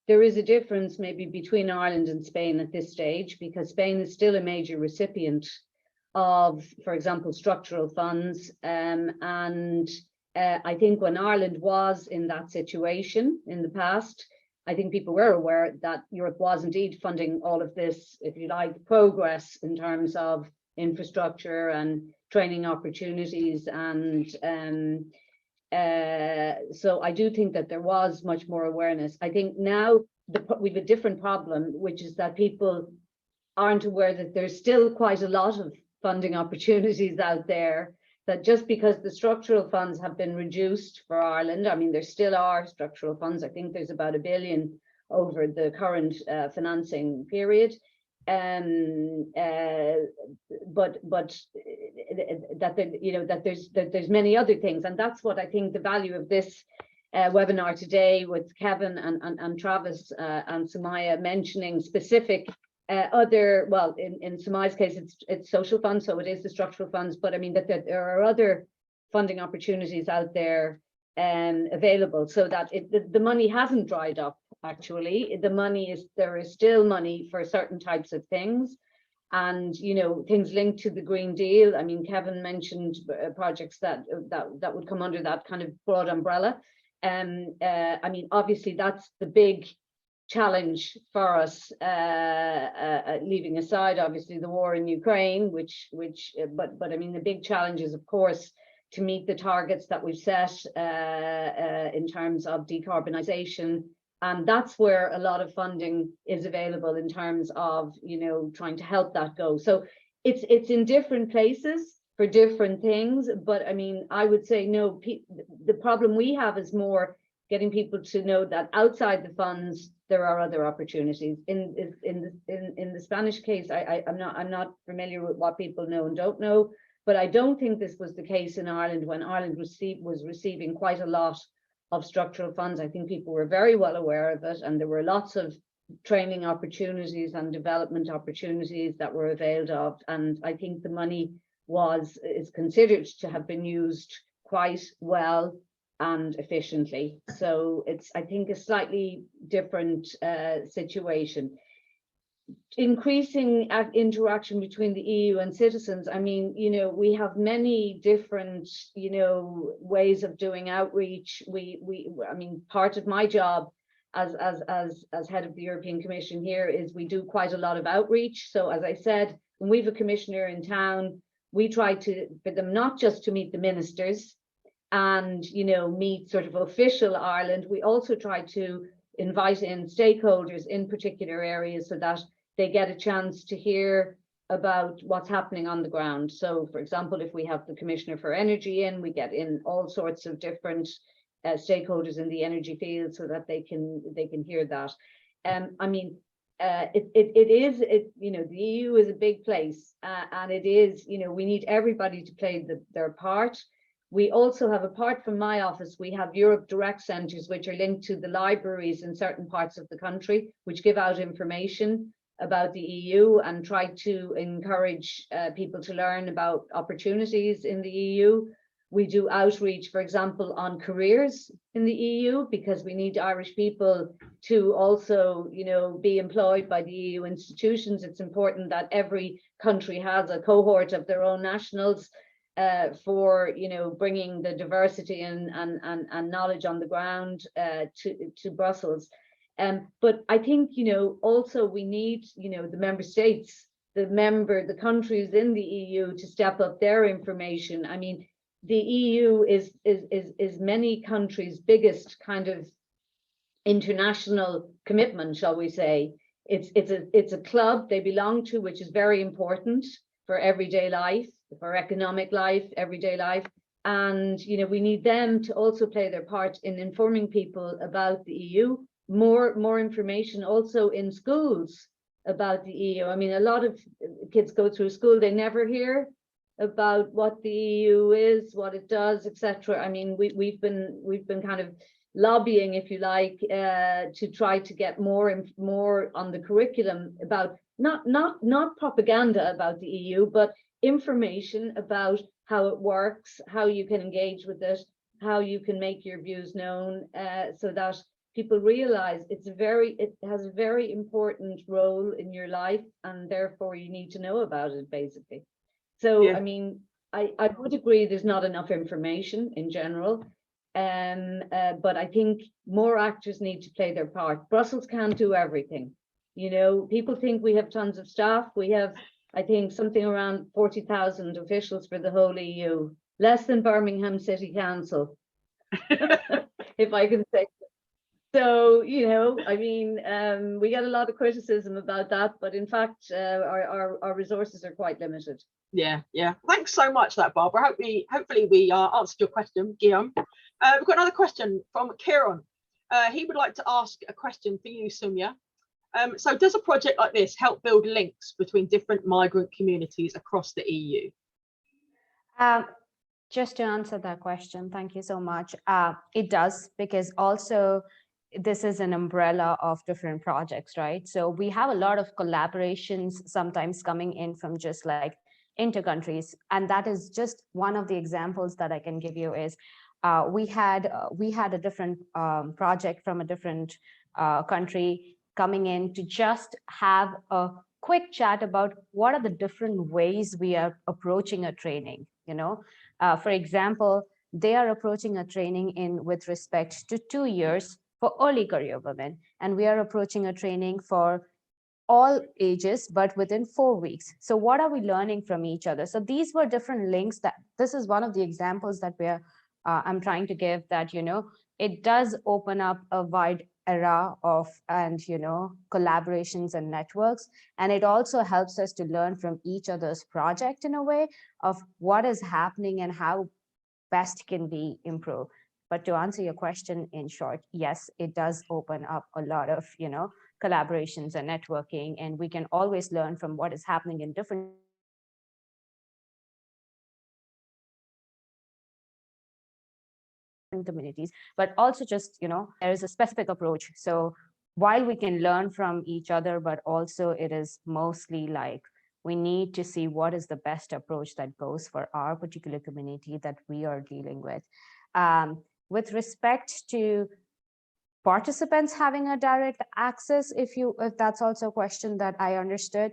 there is a difference maybe between Ireland and Spain at this stage, because Spain is still a major recipient of, for example, structural funds. I think when Ireland was in that situation in the past, I think people were aware that Europe was indeed funding all of this, if you like, progress in terms of infrastructure and training opportunities. And so I do think that there was much more awareness. I think now we have a different problem, which is that people aren't aware that there's still quite a lot of funding opportunities out there, that just because the structural funds have been reduced for Ireland, I mean, there still are structural funds. I think there's about $1 billion over the current financing period. But that there's many other things, and that's what I think the value of this webinar today, with Kevin and Travis and Soumya mentioning specific other, well, in Soumya's case it's social funds, so it is the structural funds, but I mean that there are other funding opportunities out there available, so that the money hasn't dried up. Actually, there is still money for certain types of things, and things linked to the Green Deal. I mean, Kevin mentioned projects that would come under that kind of broad umbrella. I mean, obviously that's the big challenge for us, leaving aside obviously the war in Ukraine, but I mean the big challenge is of course to meet the targets that we've set in terms of decarbonisation. And that's where a lot of funding is available in terms of, trying to help that go. So it's in different places for different things. But I mean, I would say, no, the problem we have is more getting people to know that outside the funds, there are other opportunities. In the Spanish case, I'm not familiar with what people know and don't know, but I don't think this was the case in Ireland when Ireland was receiving quite a lot of structural funds. I think people were very well aware of it, and there were lots of training opportunities and development opportunities that were availed of. And I think the money is considered to have been used quite well and efficiently. So it's, I think, a slightly different situation. Increasing interaction between the EU and citizens. I mean, we have many different, ways of doing outreach. I mean, part of my job as head of the European Commission here is we do quite a lot of outreach. So as I said, when we have a commissioner in town, we try for them not just to meet the ministers and, you know, meet sort of official Ireland. We also try to invite in stakeholders in particular areas so that they get a chance to hear about what's happening on the ground. So for example, if we have the Commissioner for Energy in, we get in all sorts of different stakeholders in the energy field so that they can hear that. I mean, you know, the EU is a big place, and it is, you know, we need everybody to play their part. We also have, apart from my office, we have Europe Direct Centres, which are linked to the libraries in certain parts of the country, which give out information about the EU and try to encourage people to learn about opportunities in the EU. We do outreach, for example, on careers in the EU, because we need Irish people to also, you know, be employed by the EU institutions. It's important that every country has a cohort of their own nationals for, you know, bringing the diversity and knowledge on the ground to Brussels. But I think, you know, also we need, you know, the member states, the countries in the EU to step up their information. I mean, the EU is many countries' biggest kind of international commitment, shall we say. It's a club they belong to, which is very important for everyday life, for economic life, everyday life. And, you know, we need them to also play their part in informing people about the EU, more information also in schools about the EU. I mean, a lot of kids go through school, they never hear about what the EU is, what it does, etc. I mean, we've been kind of lobbying, if you like, to try to get more on the curriculum about not propaganda about the EU, but information about how it works, how you can engage with it, how you can make your views known, so that people realize it has a very important role in your life, and therefore you need to know about it, basically. So, yeah. I mean, I would agree there's not enough information in general, but I think more actors need to play their part. Brussels can't do everything. You know, people think we have tons of staff. We have, I think, something around 40,000 officials for the whole EU, less than Birmingham City Council, if I can say. So, you know, I mean, we get a lot of criticism about that, but in fact, our resources are quite limited. Yeah. Thanks so much for that, Barbara. Hopefully we answered your question, Guillaume. We've got another question from Kieran. He would like to ask a question for you, Soumya. So does a project like this help build links between different migrant communities across the EU? Just to answer that question, thank you so much. It does, because also this is an umbrella of different projects, right? So we have a lot of collaborations sometimes coming in from just like inter-countries, and that is just one of the examples that I can give you is we had a different project from a different country coming in to just have a quick chat about what are the different ways we are approaching a training. You know, for example, they are approaching a training with respect to 2 years for early career women, and we are approaching a training for all ages, but within 4 weeks. So what are we learning from each other? So these were different links. That this is one of the examples that I'm trying to give, that, you know, it does open up a wide era of, and, you know, collaborations and networks. And it also helps us to learn from each other's project in a way of what is happening and how best can be improved. But to answer your question in short, yes, it does open up a lot of, you know, collaborations and networking, and we can always learn from what is happening in different communities, but also just, you know, there is a specific approach. So while we can learn from each other, but also it is mostly like we need to see what is the best approach that goes for our particular community that we are dealing with. With respect to participants having a direct access, if that's also a question that I understood,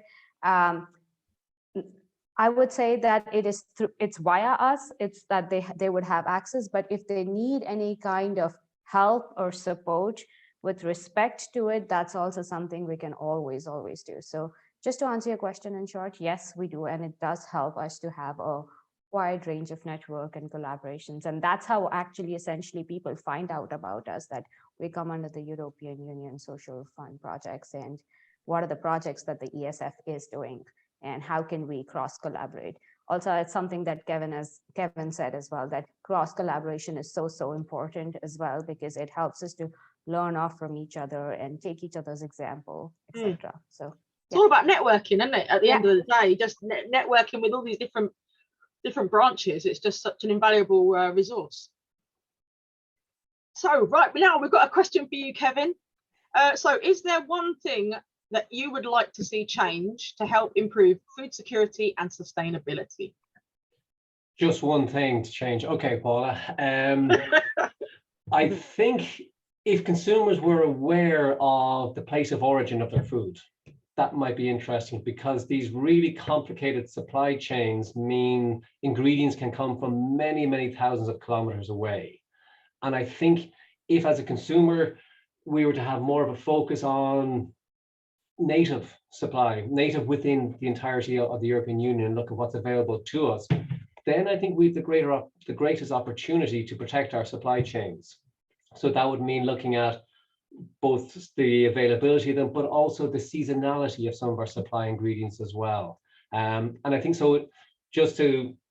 I would say that it's via us, it's that they would have access, but if they need any kind of help or support with respect to it, that's also something we can always do. So just to answer your question in short, yes, we do. And it does help us to have a wide range of network and collaborations. And that's how actually essentially people find out about us, that we come under the European Union Social Fund projects, and what are the projects that the ESF is doing and how can we cross collaborate. Also, it's something that Kevin said as well, that cross collaboration is so important as well, because it helps us to learn off from each other and take each other's example, etc. So it's all about networking, isn't it? At the end of the day, just networking with all these different branches. It's just such an invaluable resource. So right now we've got a question for you, Kevin. So is there one thing that you would like to see change to help improve food security and sustainability? Just one thing to change. Okay, Paula. I think if consumers were aware of the place of origin of their food, that might be interesting, because these really complicated supply chains mean ingredients can come from many thousands of kilometers away. And I think if, as a consumer, we were to have more of a focus on native supply, native within the entirety of the European Union, and look at what's available to us, then I think we've the greatest opportunity to protect our supply chains. So that would mean looking at both the availability of them, but also the seasonality of some of our supply ingredients as well. And I think so,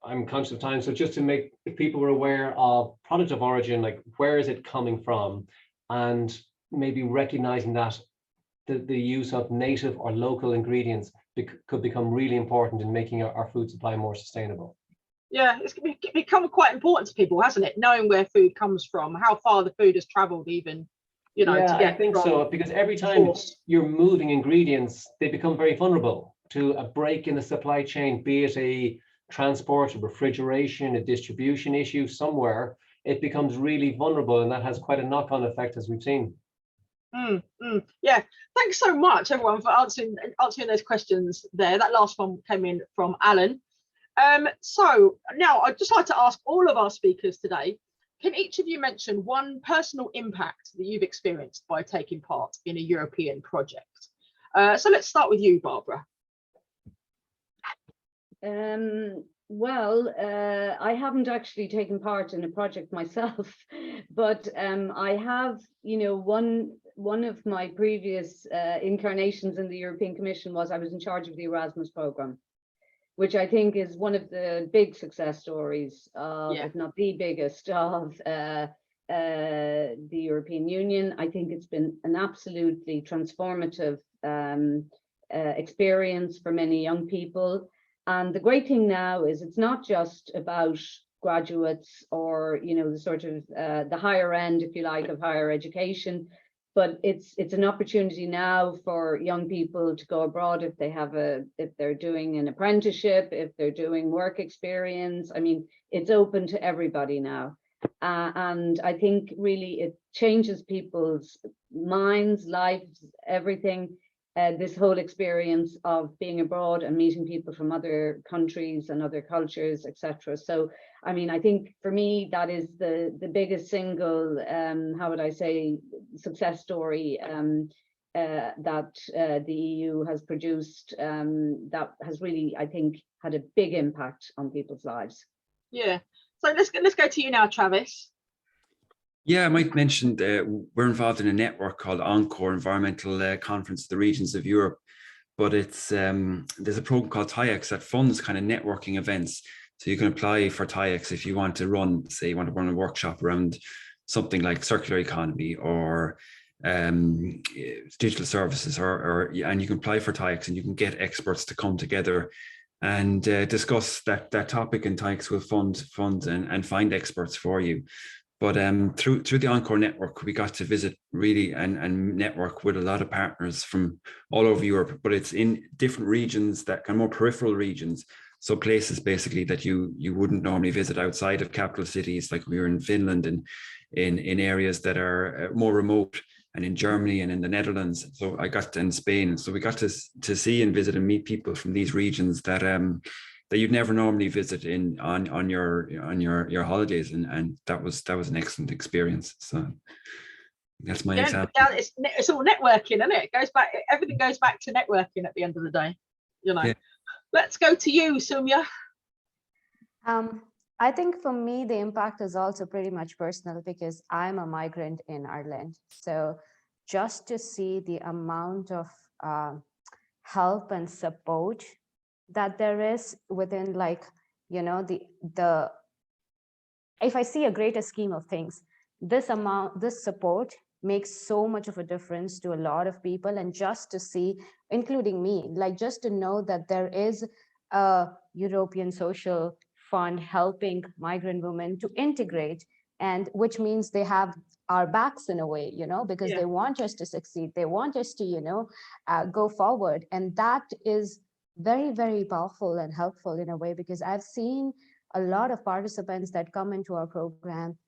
I'm conscious of time, so just to make, if people were aware of product of origin, like where is it coming from, and maybe recognizing that the use of native or local ingredients could become really important in making our food supply more sustainable. Yeah, it's become quite important to people, hasn't it? Knowing where food comes from, how far the food has traveled, even, you know, to get. I think so, because every time you're moving ingredients, they become very vulnerable to a break in the supply chain, be it a transport, a refrigeration, a distribution issue somewhere. It becomes really vulnerable, and that has quite a knock-on effect, as we've seen. Yeah, thanks so much, everyone, for answering those questions there. That last one came in from Alan. So now I'd just like to ask all of our speakers today, can each of you mention one personal impact that you've experienced by taking part in a European project? So let's start with you, Barbara. Well, I haven't actually taken part in a project myself, but I have, you know, one of my previous incarnations in the European Commission was I was in charge of the Erasmus program, which I think is one of the big success stories of, if not the biggest, of the European Union. I think it's been an absolutely transformative experience for many young people. And the great thing now is it's not just about graduates or, you know, the sort of the higher end, if you like, of higher education, but it's an opportunity now for young people to go abroad if they're doing an apprenticeship, if they're doing work experience. I mean, it's open to everybody now. And I think really it changes people's minds, lives, everything. This whole experience of being abroad and meeting people from other countries and other cultures, etc. So, I mean, I think for me, that is the biggest single, how would I say, success story that the EU has produced, that has really, I think, had a big impact on people's lives. Yeah. So let's go to you now, Travis. Yeah, I might mention we're involved in a network called Encore Environmental Conference of the Regions of Europe, but it's there's a program called TIEX that funds kind of networking events. So you can apply for TIEX if you want to run, say you want to run a workshop around something like circular economy or digital services, and you can apply for TIEX and you can get experts to come together and discuss that topic, and TIEX will fund and find experts for you. But through the Encore network, we got to visit really and network with a lot of partners from all over Europe, but it's in different regions, that kind of more peripheral regions. So places basically that you wouldn't normally visit outside of capital cities, like we were in Finland and in areas that are more remote, and in Germany and in the Netherlands. So I got in Spain. So we got to see and visit and meet people from these regions that you'd never normally visit on your holidays, and that was an excellent experience. So That's my Yeah, example. yeah, it's all networking, isn't it? It goes back. Everything goes back to networking at the end of the day. You know. Yeah. Let's go to you, Soumya. I think for me, the impact is also pretty much personal because I'm a migrant in Ireland. So just to see the amount of help and support that there is within, like, you know, the if I see a greater scheme of things, this support makes so much of a difference to a lot of people. And just to see, including me, like just to know that there is a European Social Fund helping migrant women to integrate, and which means they have our backs in a way, you know, because Yeah. they want us to succeed. They want us to, you know, go forward. And that is very, very powerful and helpful in a way, because I've seen a lot of participants that come into our program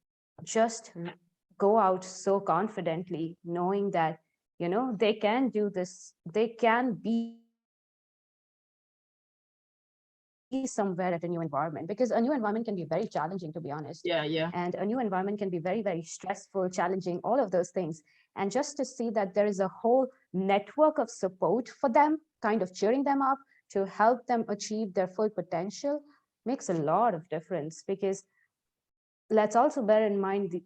just go out so confidently, knowing that, you know, they can do this, they can be somewhere at a new environment, because a new environment can be very challenging, to be honest. Yeah. And a new environment can be very, very stressful, challenging, all of those things. And just to see that there is a whole network of support for them, kind of cheering them up to help them achieve their full potential, makes a lot of difference. Because let's also bear in mind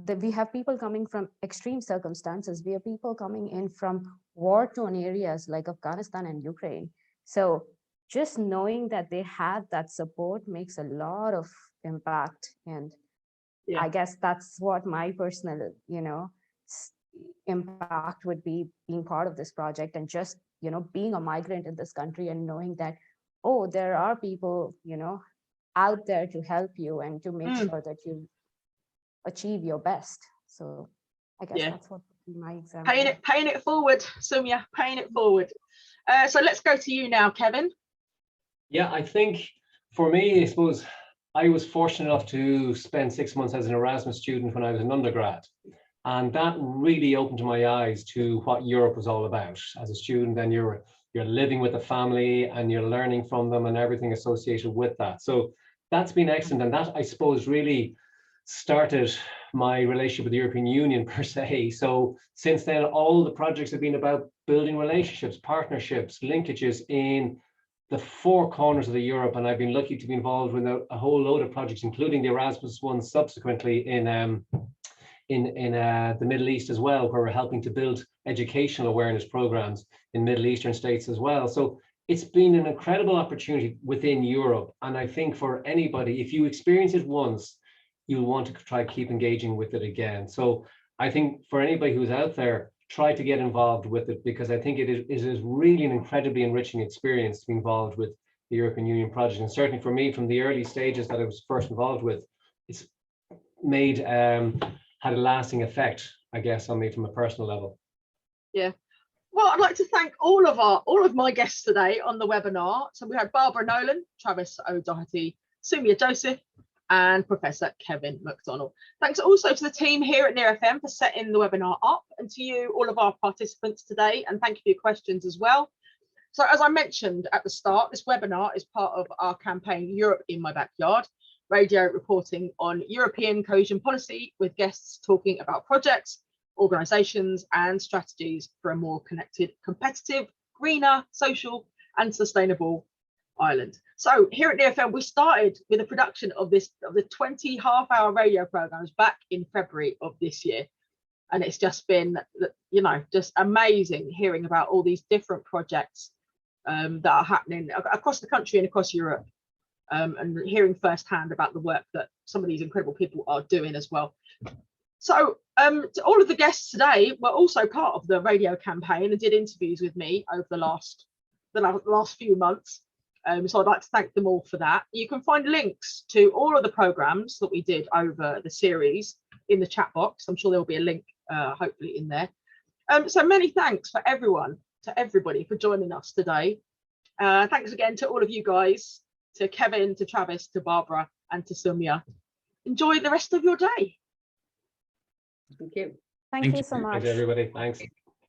that we have people coming from extreme circumstances. We have people coming in from war-torn areas like Afghanistan and Ukraine. So just knowing that they have that support makes a lot of impact. And Yeah. I guess that's what my personal, you know, impact would be, being part of this project, and just, you know, being a migrant in this country and knowing that, oh, there are people, you know, out there to help you and to make sure that you achieve your best. So I guess that's what would be my example. Paying it forward, Soumya, paying it forward. So let's go to you now, Kevin. Yeah, I think for me, I suppose I was fortunate enough to spend 6 months as an Erasmus student when I was an undergrad. And that really opened my eyes to what Europe was all about. As a student, then you're living with a family and you're learning from them and everything associated with that. So that's been excellent. And that, I suppose, really started my relationship with the European Union per se. So since then, all the projects have been about building relationships, partnerships, linkages in the four corners of the Europe. And I've been lucky to be involved with a whole load of projects, including the Erasmus one subsequently in the Middle East as well, where we're helping to build educational awareness programs in Middle Eastern states as well. So it's been an incredible opportunity within Europe. And I think for anybody, if you experience it once, you'll want to try to keep engaging with it again. So I think for anybody who's out there, try to get involved with it, because I think it is really an incredibly enriching experience to be involved with the European Union project. And certainly for me, from the early stages that I was first involved with, it's made had a lasting effect, I guess, on me from a personal level. Yeah. Well, I'd like to thank all of my guests today on the webinar. So we had Barbara Nolan, Travis O'Doherty, Soumya Joseph, and Professor Kevin McDonnell. Thanks also to the team here at Near FM for setting the webinar up, and to you, all of our participants today, and thank you for your questions as well. So as I mentioned at the start, this webinar is part of our campaign Europe in My Backyard, radio reporting on European cohesion policy, with guests talking about projects, organisations and strategies for a more connected, competitive, greener, social and sustainable Ireland. So here at NearFM, we started with the production of the 20 half-hour radio programmes back in February of this year. And it's just been, you know, just amazing hearing about all these different projects that are happening across the country and across Europe. And hearing firsthand about the work that some of these incredible people are doing as well. So to all of the guests today were also part of the radio campaign and did interviews with me over the last few months. So I'd like to thank them all for that. You can find links to all of the programs that we did over the series in the chat box. I'm sure there'll be a link hopefully in there. So many thanks for everybody for joining us today. Thanks again to all of you guys, to Kevin, to Travis, to Barbara, and to Soumya. Enjoy the rest of your day. Thank you. Thank you so much. Thanks, everybody. Thanks.